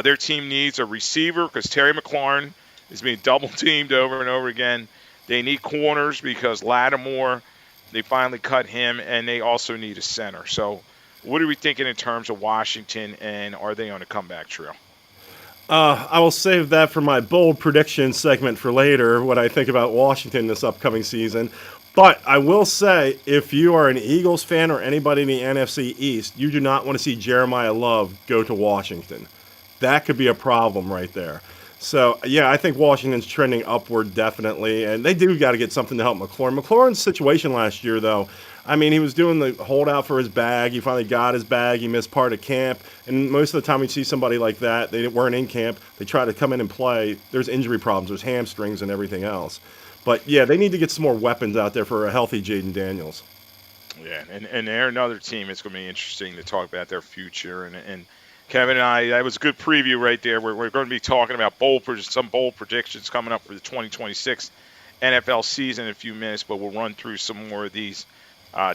Their team needs a receiver because Terry McLaurin is being double-teamed over and over again. They need corners because Lattimore, they finally cut him, and they also need a center. So what are we thinking in terms of Washington, and are they on a comeback trail? I will save that for my bold prediction segment for later, what I think about Washington this upcoming season. But I will say, if you are an Eagles fan or anybody in the NFC East, you do not want to see Jeremiah Love go to Washington. That could be a problem right there. So, yeah, I think Washington's trending upward definitely, and they do got to get something to help McLaurin. McLaurin's situation last year, though, I mean, he was doing the holdout for his bag. He finally got his bag. He missed part of camp. And most of the time you see somebody like that, they weren't in camp. They try to come in and play. There's injury problems. There's hamstrings and everything else. But, yeah, they need to get some more weapons out there for a healthy Jaden Daniels. Yeah, and they're another team. It's going to be interesting to talk about their future. And Kevin and I, that was a good preview right there. We're going to be talking about some bold predictions coming up for the 2026 NFL season in a few minutes, but we'll run through some more of these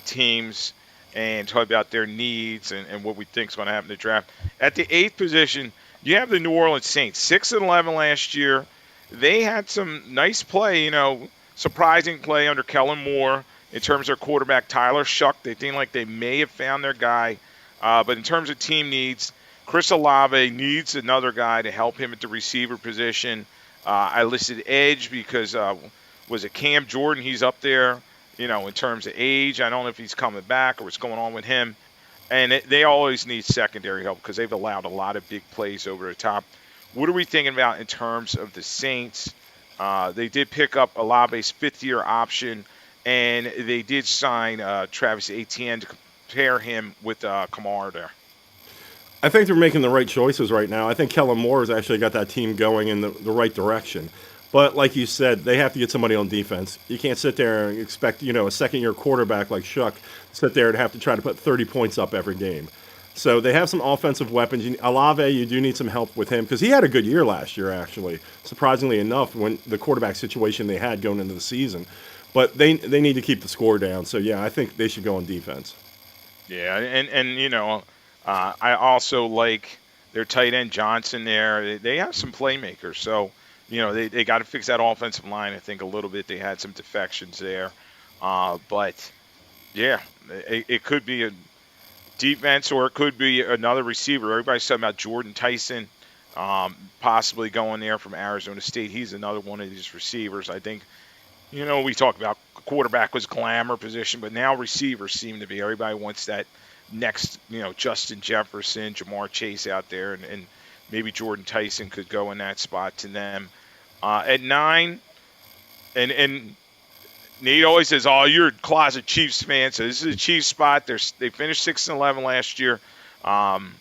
teams and talk about their needs and what we think is going to happen in the draft. At the 8th position, you have the New Orleans Saints, 6-11 last year. They had some nice play, surprising play under Kellen Moore in terms of their quarterback, Tyler Shuck. They think like they may have found their guy. But in terms of team needs, Chris Olave needs another guy to help him at the receiver position. I listed edge because, was it Cam Jordan? He's up there, in terms of age. I don't know if he's coming back or what's going on with him. And they always need secondary help because they've allowed a lot of big plays over the top. What are we thinking about in terms of the Saints? They did pick up Olave's 5th-year option, and they did sign Travis Etienne to pair him with Kamara there. I think they're making the right choices right now. I think Kellen Moore has actually got that team going in the right direction. But like you said, they have to get somebody on defense. You can't sit there and expect, a second-year quarterback like Shuck to sit there and have to try to put 30 points up every game. So they have some offensive weapons. Olave, you do need some help with him because he had a good year last year, actually, surprisingly enough, when the quarterback situation they had going into the season. But they need to keep the score down. So, yeah, I think they should go on defense. Yeah, and I also like their tight end Johnson there. They have some playmakers. So, they got to fix that offensive line, I think, a little bit. They had some defections there. But, yeah, it could be a defense, or it could be another receiver. Everybody's talking about Jordan Tyson possibly going there from Arizona State. He's another one of these receivers. I think, we talk about quarterback was glamour position, but now receivers seem to be. Everybody wants that next, Justin Jefferson, Jamar Chase out there, and maybe Jordan Tyson could go in that spot to them. At 9, and Nate always says, "Oh, you're a closet Chiefs fan." So this is a Chiefs spot. They finished 6-11 last year. Um,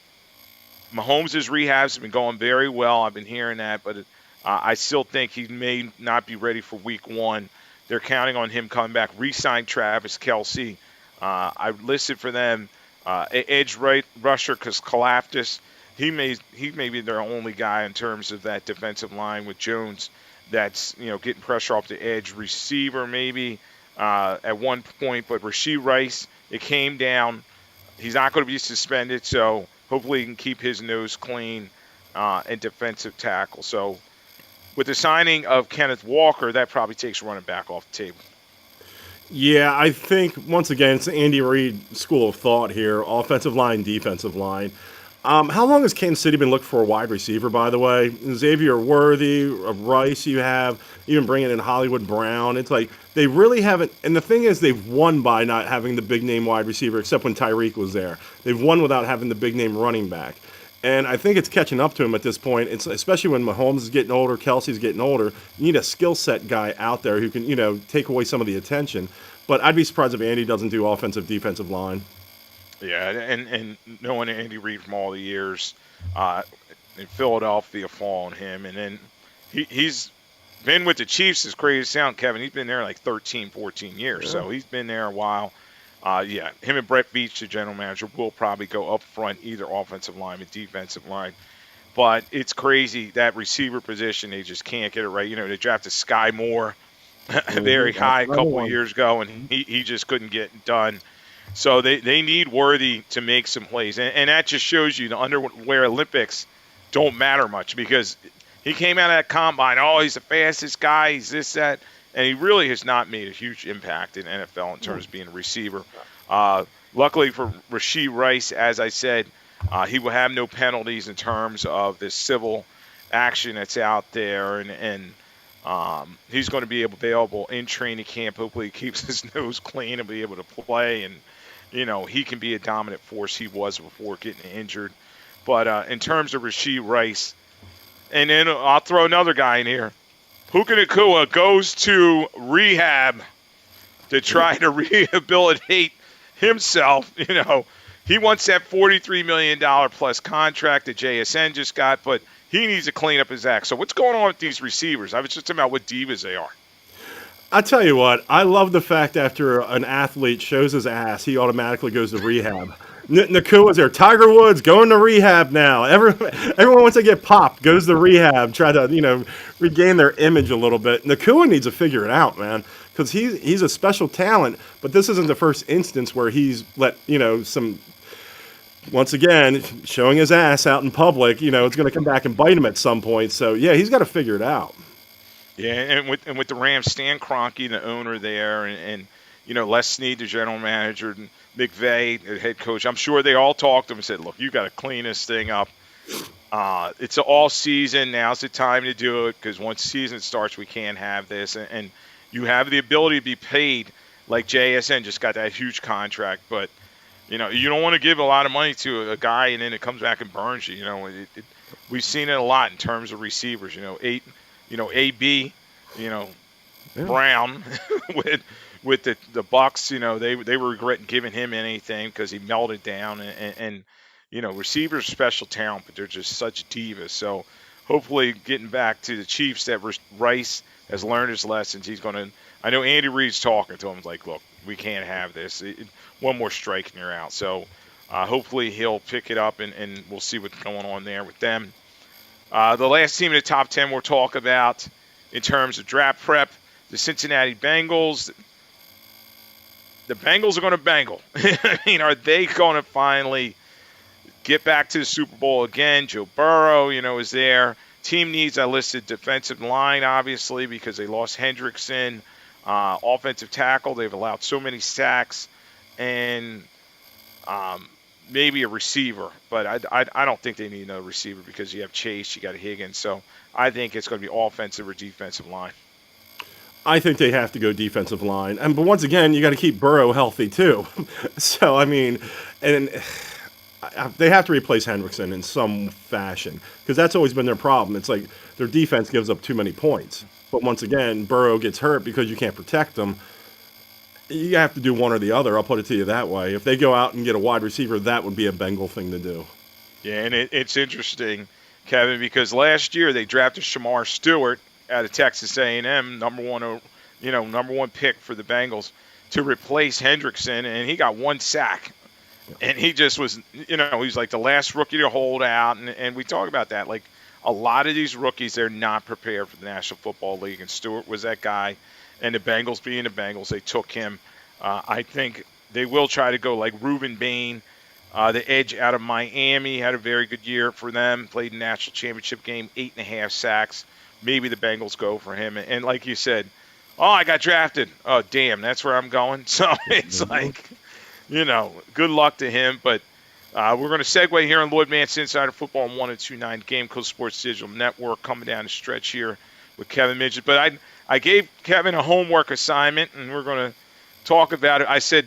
Mahomes' rehabs have been going very well. I've been hearing that, but I still think he may not be ready for week one. They're counting on him coming back. Re-sign Travis Kelce. I listed for them edge right rusher because Kalafdis. He may be their only guy in terms of that defensive line with Jones. That's getting pressure off the edge. Receiver maybe at one point, but Rashee Rice. It came down. He's not going to be suspended, so hopefully he can keep his nose clean and defensive tackle. So with the signing of Kenneth Walker, that probably takes running back off the table. Yeah, I think once again it's the Andy Reid school of thought here: offensive line, defensive line. How long has Kansas City been looking for a wide receiver? By the way, Xavier Worthy, Rice, you have even bringing in Hollywood Brown. It's like they really haven't. And the thing is, they've won by not having the big name wide receiver, except when Tyreek was there. They've won without having the big name running back. And I think it's catching up to him at this point. It's especially when Mahomes is getting older, Kelsey's getting older. You need a skill set guy out there who can, take away some of the attention. But I'd be surprised if Andy doesn't do offensive, defensive line. Yeah, and knowing Andy Reid from all the years in Philadelphia, following him, and then he's been with the Chiefs, as crazy as sound, Kevin. He's been there like 13, 14 years, so he's been there a while. Yeah, him and Brett Veach, the general manager, will probably go up front, either offensive line or defensive line. But it's crazy, that receiver position, they just can't get it right. They drafted Sky Moore very high a couple of years ago, and he just couldn't get it done. So they need Worthy to make some plays. And that just shows you the underwear Olympics don't matter much, because he came out of that combine, he's the fastest guy, he's this, that. And he really has not made a huge impact in NFL in terms of being a receiver. Luckily for Rashee Rice, as I said, he will have no penalties in terms of this civil action that's out there. And he's going to be available in training camp. Hopefully he keeps his nose clean and be able to play. And, he can be a dominant force he was before getting injured. But in terms of Rashee Rice, and then I'll throw another guy in here. Puka Nacua goes to rehab to try to rehabilitate himself. He wants that $43 million plus contract that JSN just got, but he needs to clean up his act. So what's going on with these receivers? I was just talking about what divas they are. I tell you what, I love the fact after an athlete shows his ass, he automatically goes to rehab. Nakua's there. Tiger Woods going to rehab now. Everyone wants to get popped, goes to rehab, try to regain their image a little bit. Nakua needs to figure it out, man, because he's a special talent. But this isn't the first instance where he's let some. Once again, showing his ass out in public, it's going to come back and bite him at some point. So yeah, he's got to figure it out. Yeah, and with the Rams, Stan Kroenke, the owner there, and Les Snead, the general manager, and McVay, the head coach, I'm sure they all talked to him and said, look, you got to clean this thing up. It's all season. Now's the time to do it, because once season starts, we can't have this. And you have the ability to be paid like JSN just got that huge contract. But, you don't want to give a lot of money to a guy and then it comes back and burns you. We've seen it a lot in terms of receivers. AB, Brown with the Bucks, they were regretting giving him anything because he melted down. And receivers are special talent, but they're just such divas. So hopefully getting back to the Chiefs, that Rice has learned his lessons. He's going to – I know Andy Reid's talking to him. He's like, look, we can't have this. One more strike and you're out. So hopefully he'll pick it up, and we'll see what's going on there with them. The last team in the top 10 we'll talk about in terms of draft prep, the Cincinnati Bengals. The Bengals are going to bangle. Are they going to finally get back to the Super Bowl again? Joe Burrow, is there. Team needs, I listed defensive line, obviously, because they lost Hendrickson. Offensive tackle, they've allowed so many sacks. And maybe a receiver. But I don't think they need another receiver, because you have Chase, you got Higgins. So I think it's going to be offensive or defensive line. I think they have to go defensive line. But once again, you got to keep Burrow healthy too. So, and they have to replace Hendrickson in some fashion, because that's always been their problem. It's like their defense gives up too many points. But once again, Burrow gets hurt because you can't protect them. You have to do one or the other. I'll put it to you that way. If they go out and get a wide receiver, that would be a Bengal thing to do. Yeah, and it's interesting, Kevin, because last year they drafted Shamar Stewart out of Texas A&M, number one pick for the Bengals, to replace Hendrickson, and he got 1 sack. And he just was, he's like the last rookie to hold out. And we talk about that. Like, a lot of these rookies, they're not prepared for the National Football League. And Stewart was that guy. And the Bengals being the Bengals, they took him. I think they will try to go like Reuben Bain, the edge out of Miami, had a very good year for them. Played in the national championship game, 8.5 sacks. Maybe the Bengals go for him. And like you said, I got drafted. Oh, damn, that's where I'm going. So it's like, good luck to him. But we're going to segue here on Lloyd Vance Insider Football on 1029 Game Coast Sports Digital Network, coming down the stretch here with Kevin Midgette. But I gave Kevin a homework assignment, and we're going to talk about it. I said,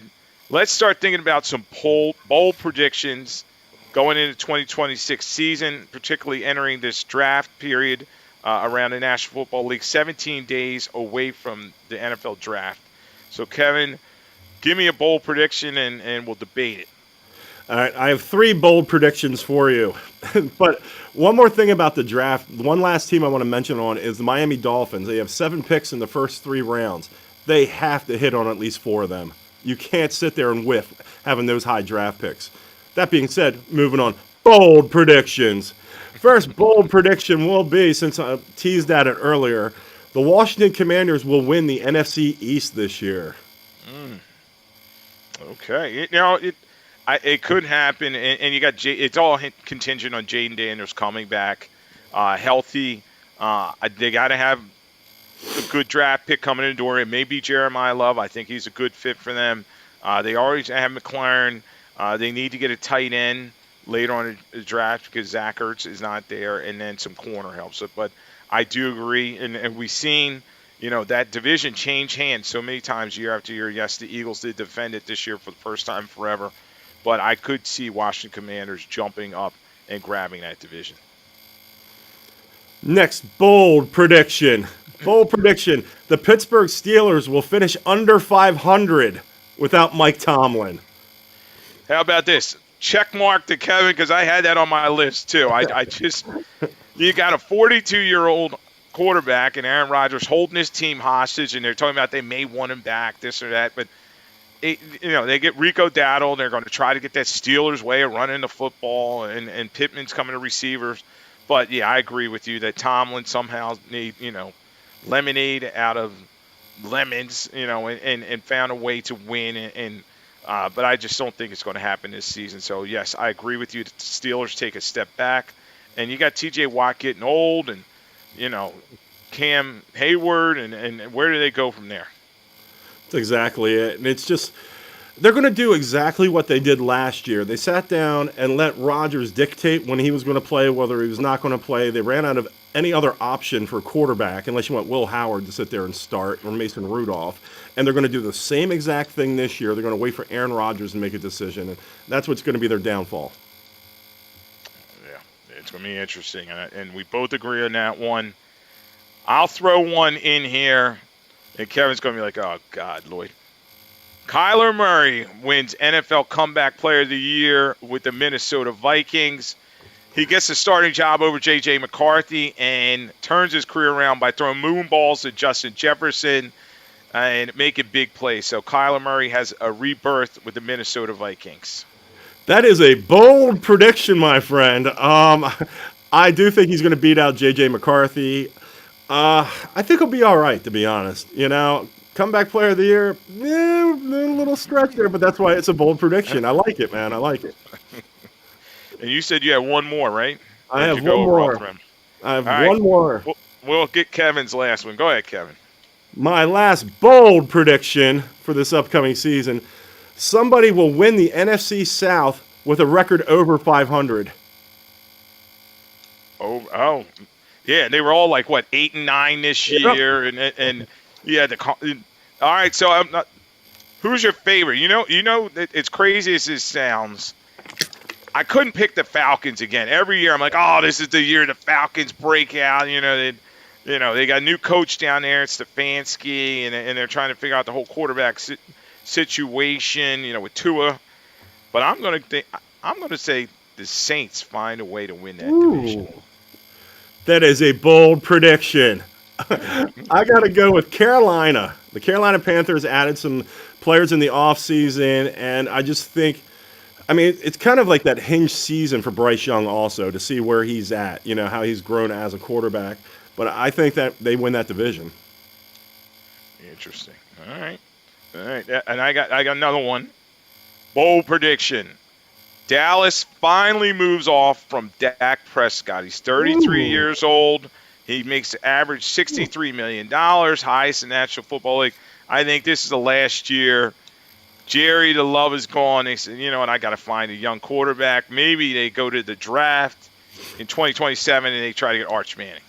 let's start thinking about some bold predictions going into 2026 season, particularly entering this draft period around the National Football League, 17 days away from the NFL draft. So, Kevin, give me a bold prediction, and we'll debate it. All right, I have 3 bold predictions for you. But one more thing about the draft, one last team I want to mention on is the Miami Dolphins. They have 7 picks in the first 3 rounds. They have to hit on at least 4 of them. You can't sit there and whiff having those high draft picks. That being said, moving on, bold predictions. First bold prediction will be, since I teased at it earlier, the Washington Commanders will win the NFC East this year. Okay. It could happen, and you got it's all contingent on Jaden Daniels coming back healthy. They got to have a good draft pick coming in the door. It may be Jeremiah Love. I think he's a good fit for them. They always have McLaren. They need to get a tight end later on in the draft because Zach Ertz is not there, and then some corner helps it. But I do agree, and we've seen that division change hands so many times year after year. Yes, the Eagles did defend it this year for the first time forever. But I could see Washington Commanders jumping up and grabbing that division. Next, bold prediction. Bold prediction. The Pittsburgh Steelers will finish under 500 without Mike Tomlin. How about this? Check mark to Kevin, because I had that on my list too. You got a 42-year-old quarterback and Aaron Rodgers holding his team hostage, and they're talking about they may want him back, this or that, but they get Rico Dowdle. They're going to try to get that Steelers way of running the football, and Pittman's coming to receivers. But, yeah, I agree with you that Tomlin somehow need, lemonade out of lemons, and found a way to win. But I just don't think it's going to happen this season. So, yes, I agree with you that the Steelers take a step back. And you got T.J. Watt getting old and, Cam Hayward, and where do they go from there? That's exactly it. And it's just, they're going to do exactly what they did last year. They sat down and let Rodgers dictate when he was going to play, whether he was not going to play. They ran out of any other option for quarterback, unless you want Will Howard to sit there and start, or Mason Rudolph. And they're going to do the same exact thing this year. They're going to wait for Aaron Rodgers to make a decision. And that's what's going to be their downfall. Yeah, it's going to be interesting. And we both agree on that one. I'll throw one in here. And Kevin's going to be like, oh, God, Lloyd. Kyler Murray wins NFL Comeback Player of the Year with the Minnesota Vikings. He gets the starting job over J.J. McCarthy and turns his career around by throwing moon balls to Justin Jefferson and making big plays. So Kyler Murray has a rebirth with the Minnesota Vikings. That is a bold prediction, my friend. I do think he's going to beat out J.J. McCarthy. I think he'll be all right, to be honest. Comeback Player of the Year, a little stretch there, but that's why it's a bold prediction. I like it, man. I like it. And you said you had one more, right? I have one more. I have one more. We'll get Kevin's last one. Go ahead, Kevin. My last bold prediction for this upcoming season, somebody will win the NFC South with a record over 500. Oh. Yeah, they were all like, 8-9 this year, and yeah. All right, so I'm not. Who's your favorite? It's crazy as this sounds. I couldn't pick the Falcons again. Every year I'm like, oh, this is the year the Falcons break out. They got a new coach down there, it's Stefanski, and they're trying to figure out the whole quarterback situation, with Tua. But I'm gonna say the Saints find a way to win that division. Ooh, that is a bold prediction. I got to go with Carolina. The Carolina Panthers added some players in the offseason, and I just think, I mean, it's kind of like that hinge season for Bryce Young also to see where he's at, how he's grown as a quarterback. But I think that they win that division. Interesting. All right. And I got another one. Bold prediction. Dallas finally moves off from Dak Prescott. He's 33 Ooh. years old. He makes an average $63 million, highest in the National Football League. I think this is the last year. Jerry, the love is gone. They said, you know what, I got to find a young quarterback. Maybe they go to the draft in 2027 and they try to get Arch Manning.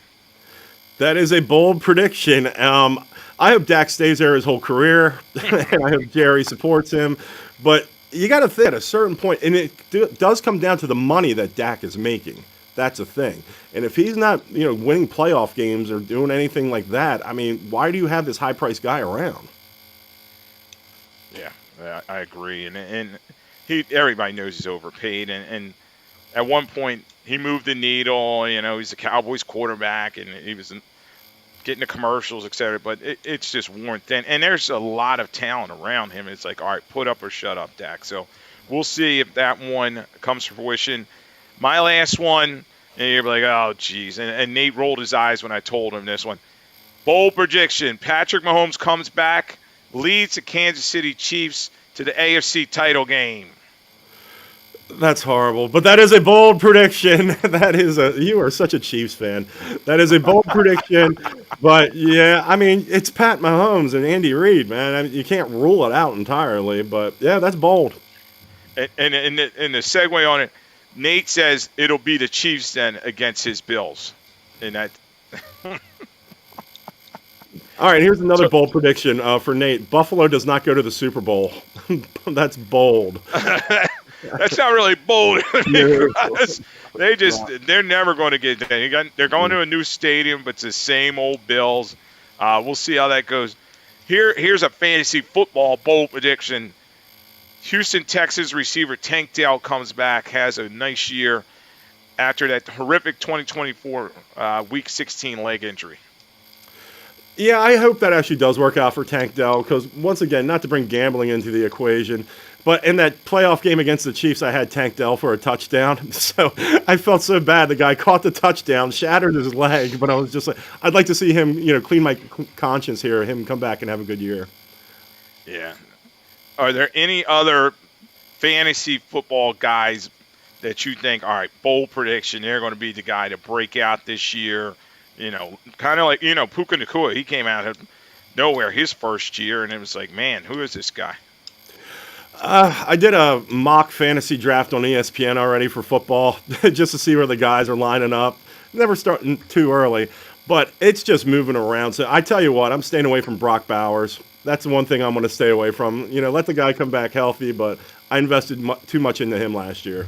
That is a bold prediction. I hope Dak stays there his whole career, and I hope Jerry supports him. But you got to think at a certain point, and it does come down to the money that Dak is making. That's a thing. And if he's not, winning playoff games or doing anything like that, I mean, why do you have this high-priced guy around? Yeah, I agree. And everybody knows he's overpaid. And at one point, he moved the needle. He's a Cowboys quarterback, and he was getting the commercials, et cetera. But it's just worn thin. And there's a lot of talent around him. It's like, all right, put up or shut up, Dak. So we'll see if that one comes to fruition. My last one, and you're like, oh, geez. And Nate rolled his eyes when I told him this one. Bold prediction. Patrick Mahomes comes back, leads the Kansas City Chiefs to the AFC title game. That's horrible, but that is a bold prediction. You are such a Chiefs fan. That is a bold prediction, but yeah, I mean, it's Pat Mahomes and Andy Reid, man. I mean, you can't rule it out entirely, but yeah, that's bold. And the segue on it, Nate says it'll be the Chiefs then against his Bills. And that. All right, here's another bold prediction for Nate. Buffalo does not go to the Super Bowl. That's bold. That's not really bold. They're never going to get there. They're going to a new stadium, but it's the same old Bills. We'll see how that goes. Here's a fantasy football bold prediction. Houston, Texas receiver Tank Dell comes back, has a nice year after that horrific 2024 Week 16 leg injury. Yeah, I hope that actually does work out for Tank Dell because, once again, not to bring gambling into the equation, but in that playoff game against the Chiefs, I had Tank Dell for a touchdown. So I felt so bad. The guy caught the touchdown, shattered his leg, but I was just like, I'd like to see him, clean my conscience here, him come back and have a good year. Yeah. Are there any other fantasy football guys that you think, all right, bold prediction, they're going to be the guy to break out this year? Kind of like, Puka Nacua. He came out of nowhere his first year, and it was like, man, who is this guy? I did a mock fantasy draft on ESPN already for football just to see where the guys are lining up. Never starting too early, but it's just moving around. So I tell you what, I'm staying away from Brock Bowers. That's the one thing I'm going to stay away from. Let the guy come back healthy, but I invested too much into him last year.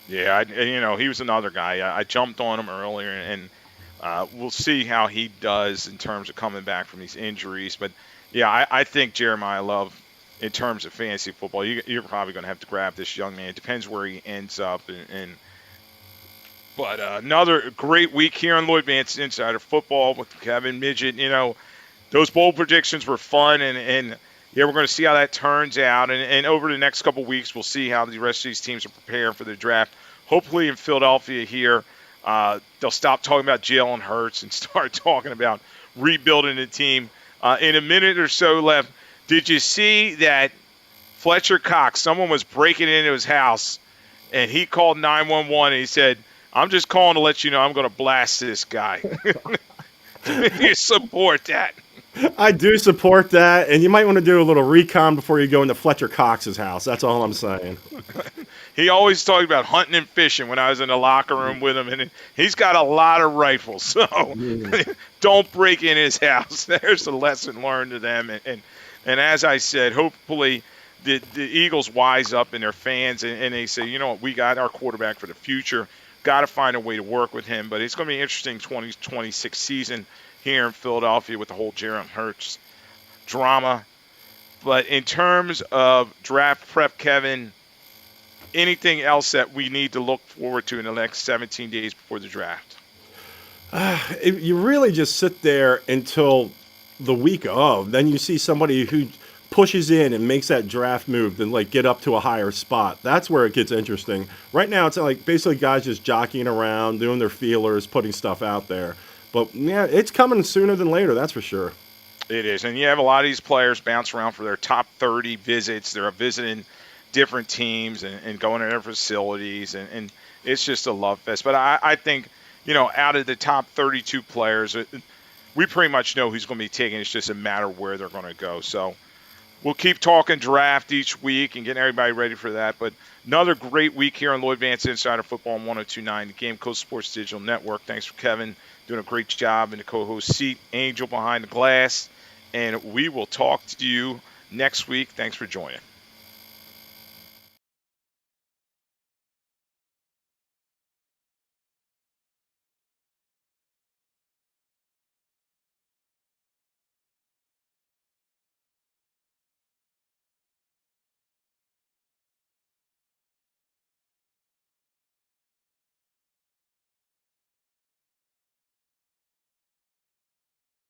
Yeah, he was another guy. I jumped on him earlier, and we'll see how he does in terms of coming back from these injuries. But, yeah, I think Jeremiah Love, in terms of fantasy football, you're probably going to have to grab this young man. It depends where he ends up. But another great week here on Lloyd Vance Insider Football with Kevin, Midgette. Those bold predictions were fun, and we're going to see how that turns out. And over the next couple weeks, we'll see how the rest of these teams are preparing for the draft. Hopefully in Philadelphia here, they'll stop talking about Jalen Hurts and start talking about rebuilding the team. In a minute or so left, did you see that Fletcher Cox, someone was breaking into his house, and he called 911, and he said, I'm just calling to let you know I'm going to blast this guy. Do you support that? I do support that, and you might want to do a little recon before you go into Fletcher Cox's house. That's all I'm saying. He always talked about hunting and fishing when I was in the locker room with him, and he's got a lot of rifles, so don't break in his house. There's a lesson learned to them, and as I said, hopefully the Eagles wise up in their fans, and they say, you know what, we got our quarterback for the future. Got to find a way to work with him, but it's going to be an interesting 2026 season here in Philadelphia with the whole Jalen Hurts drama. But in terms of draft prep, Kevin, anything else that we need to look forward to in the next 17 days before the draft? You really just sit there until the week of. Then you see somebody who pushes in and makes that draft move, then like get up to a higher spot. That's where it gets interesting. Right now, it's like basically guys just jockeying around, doing their feelers, putting stuff out there. But yeah, it's coming sooner than later. That's for sure. It is. And you have a lot of these players bounce around for their top 30 visits. They're visiting different teams and going to their facilities. And it's just a love fest. But I think, out of the top 32 players, we pretty much know who's going to be taken. It's just a matter of where they're going to go. So we'll keep talking draft each week and getting everybody ready for that. But another great week here on Lloyd Vance Insider Football on 102.9, the Game Coast Sports Digital Network. Thanks for Kevin doing a great job in the co-host seat. Angel behind the glass. And we will talk to you next week. Thanks for joining.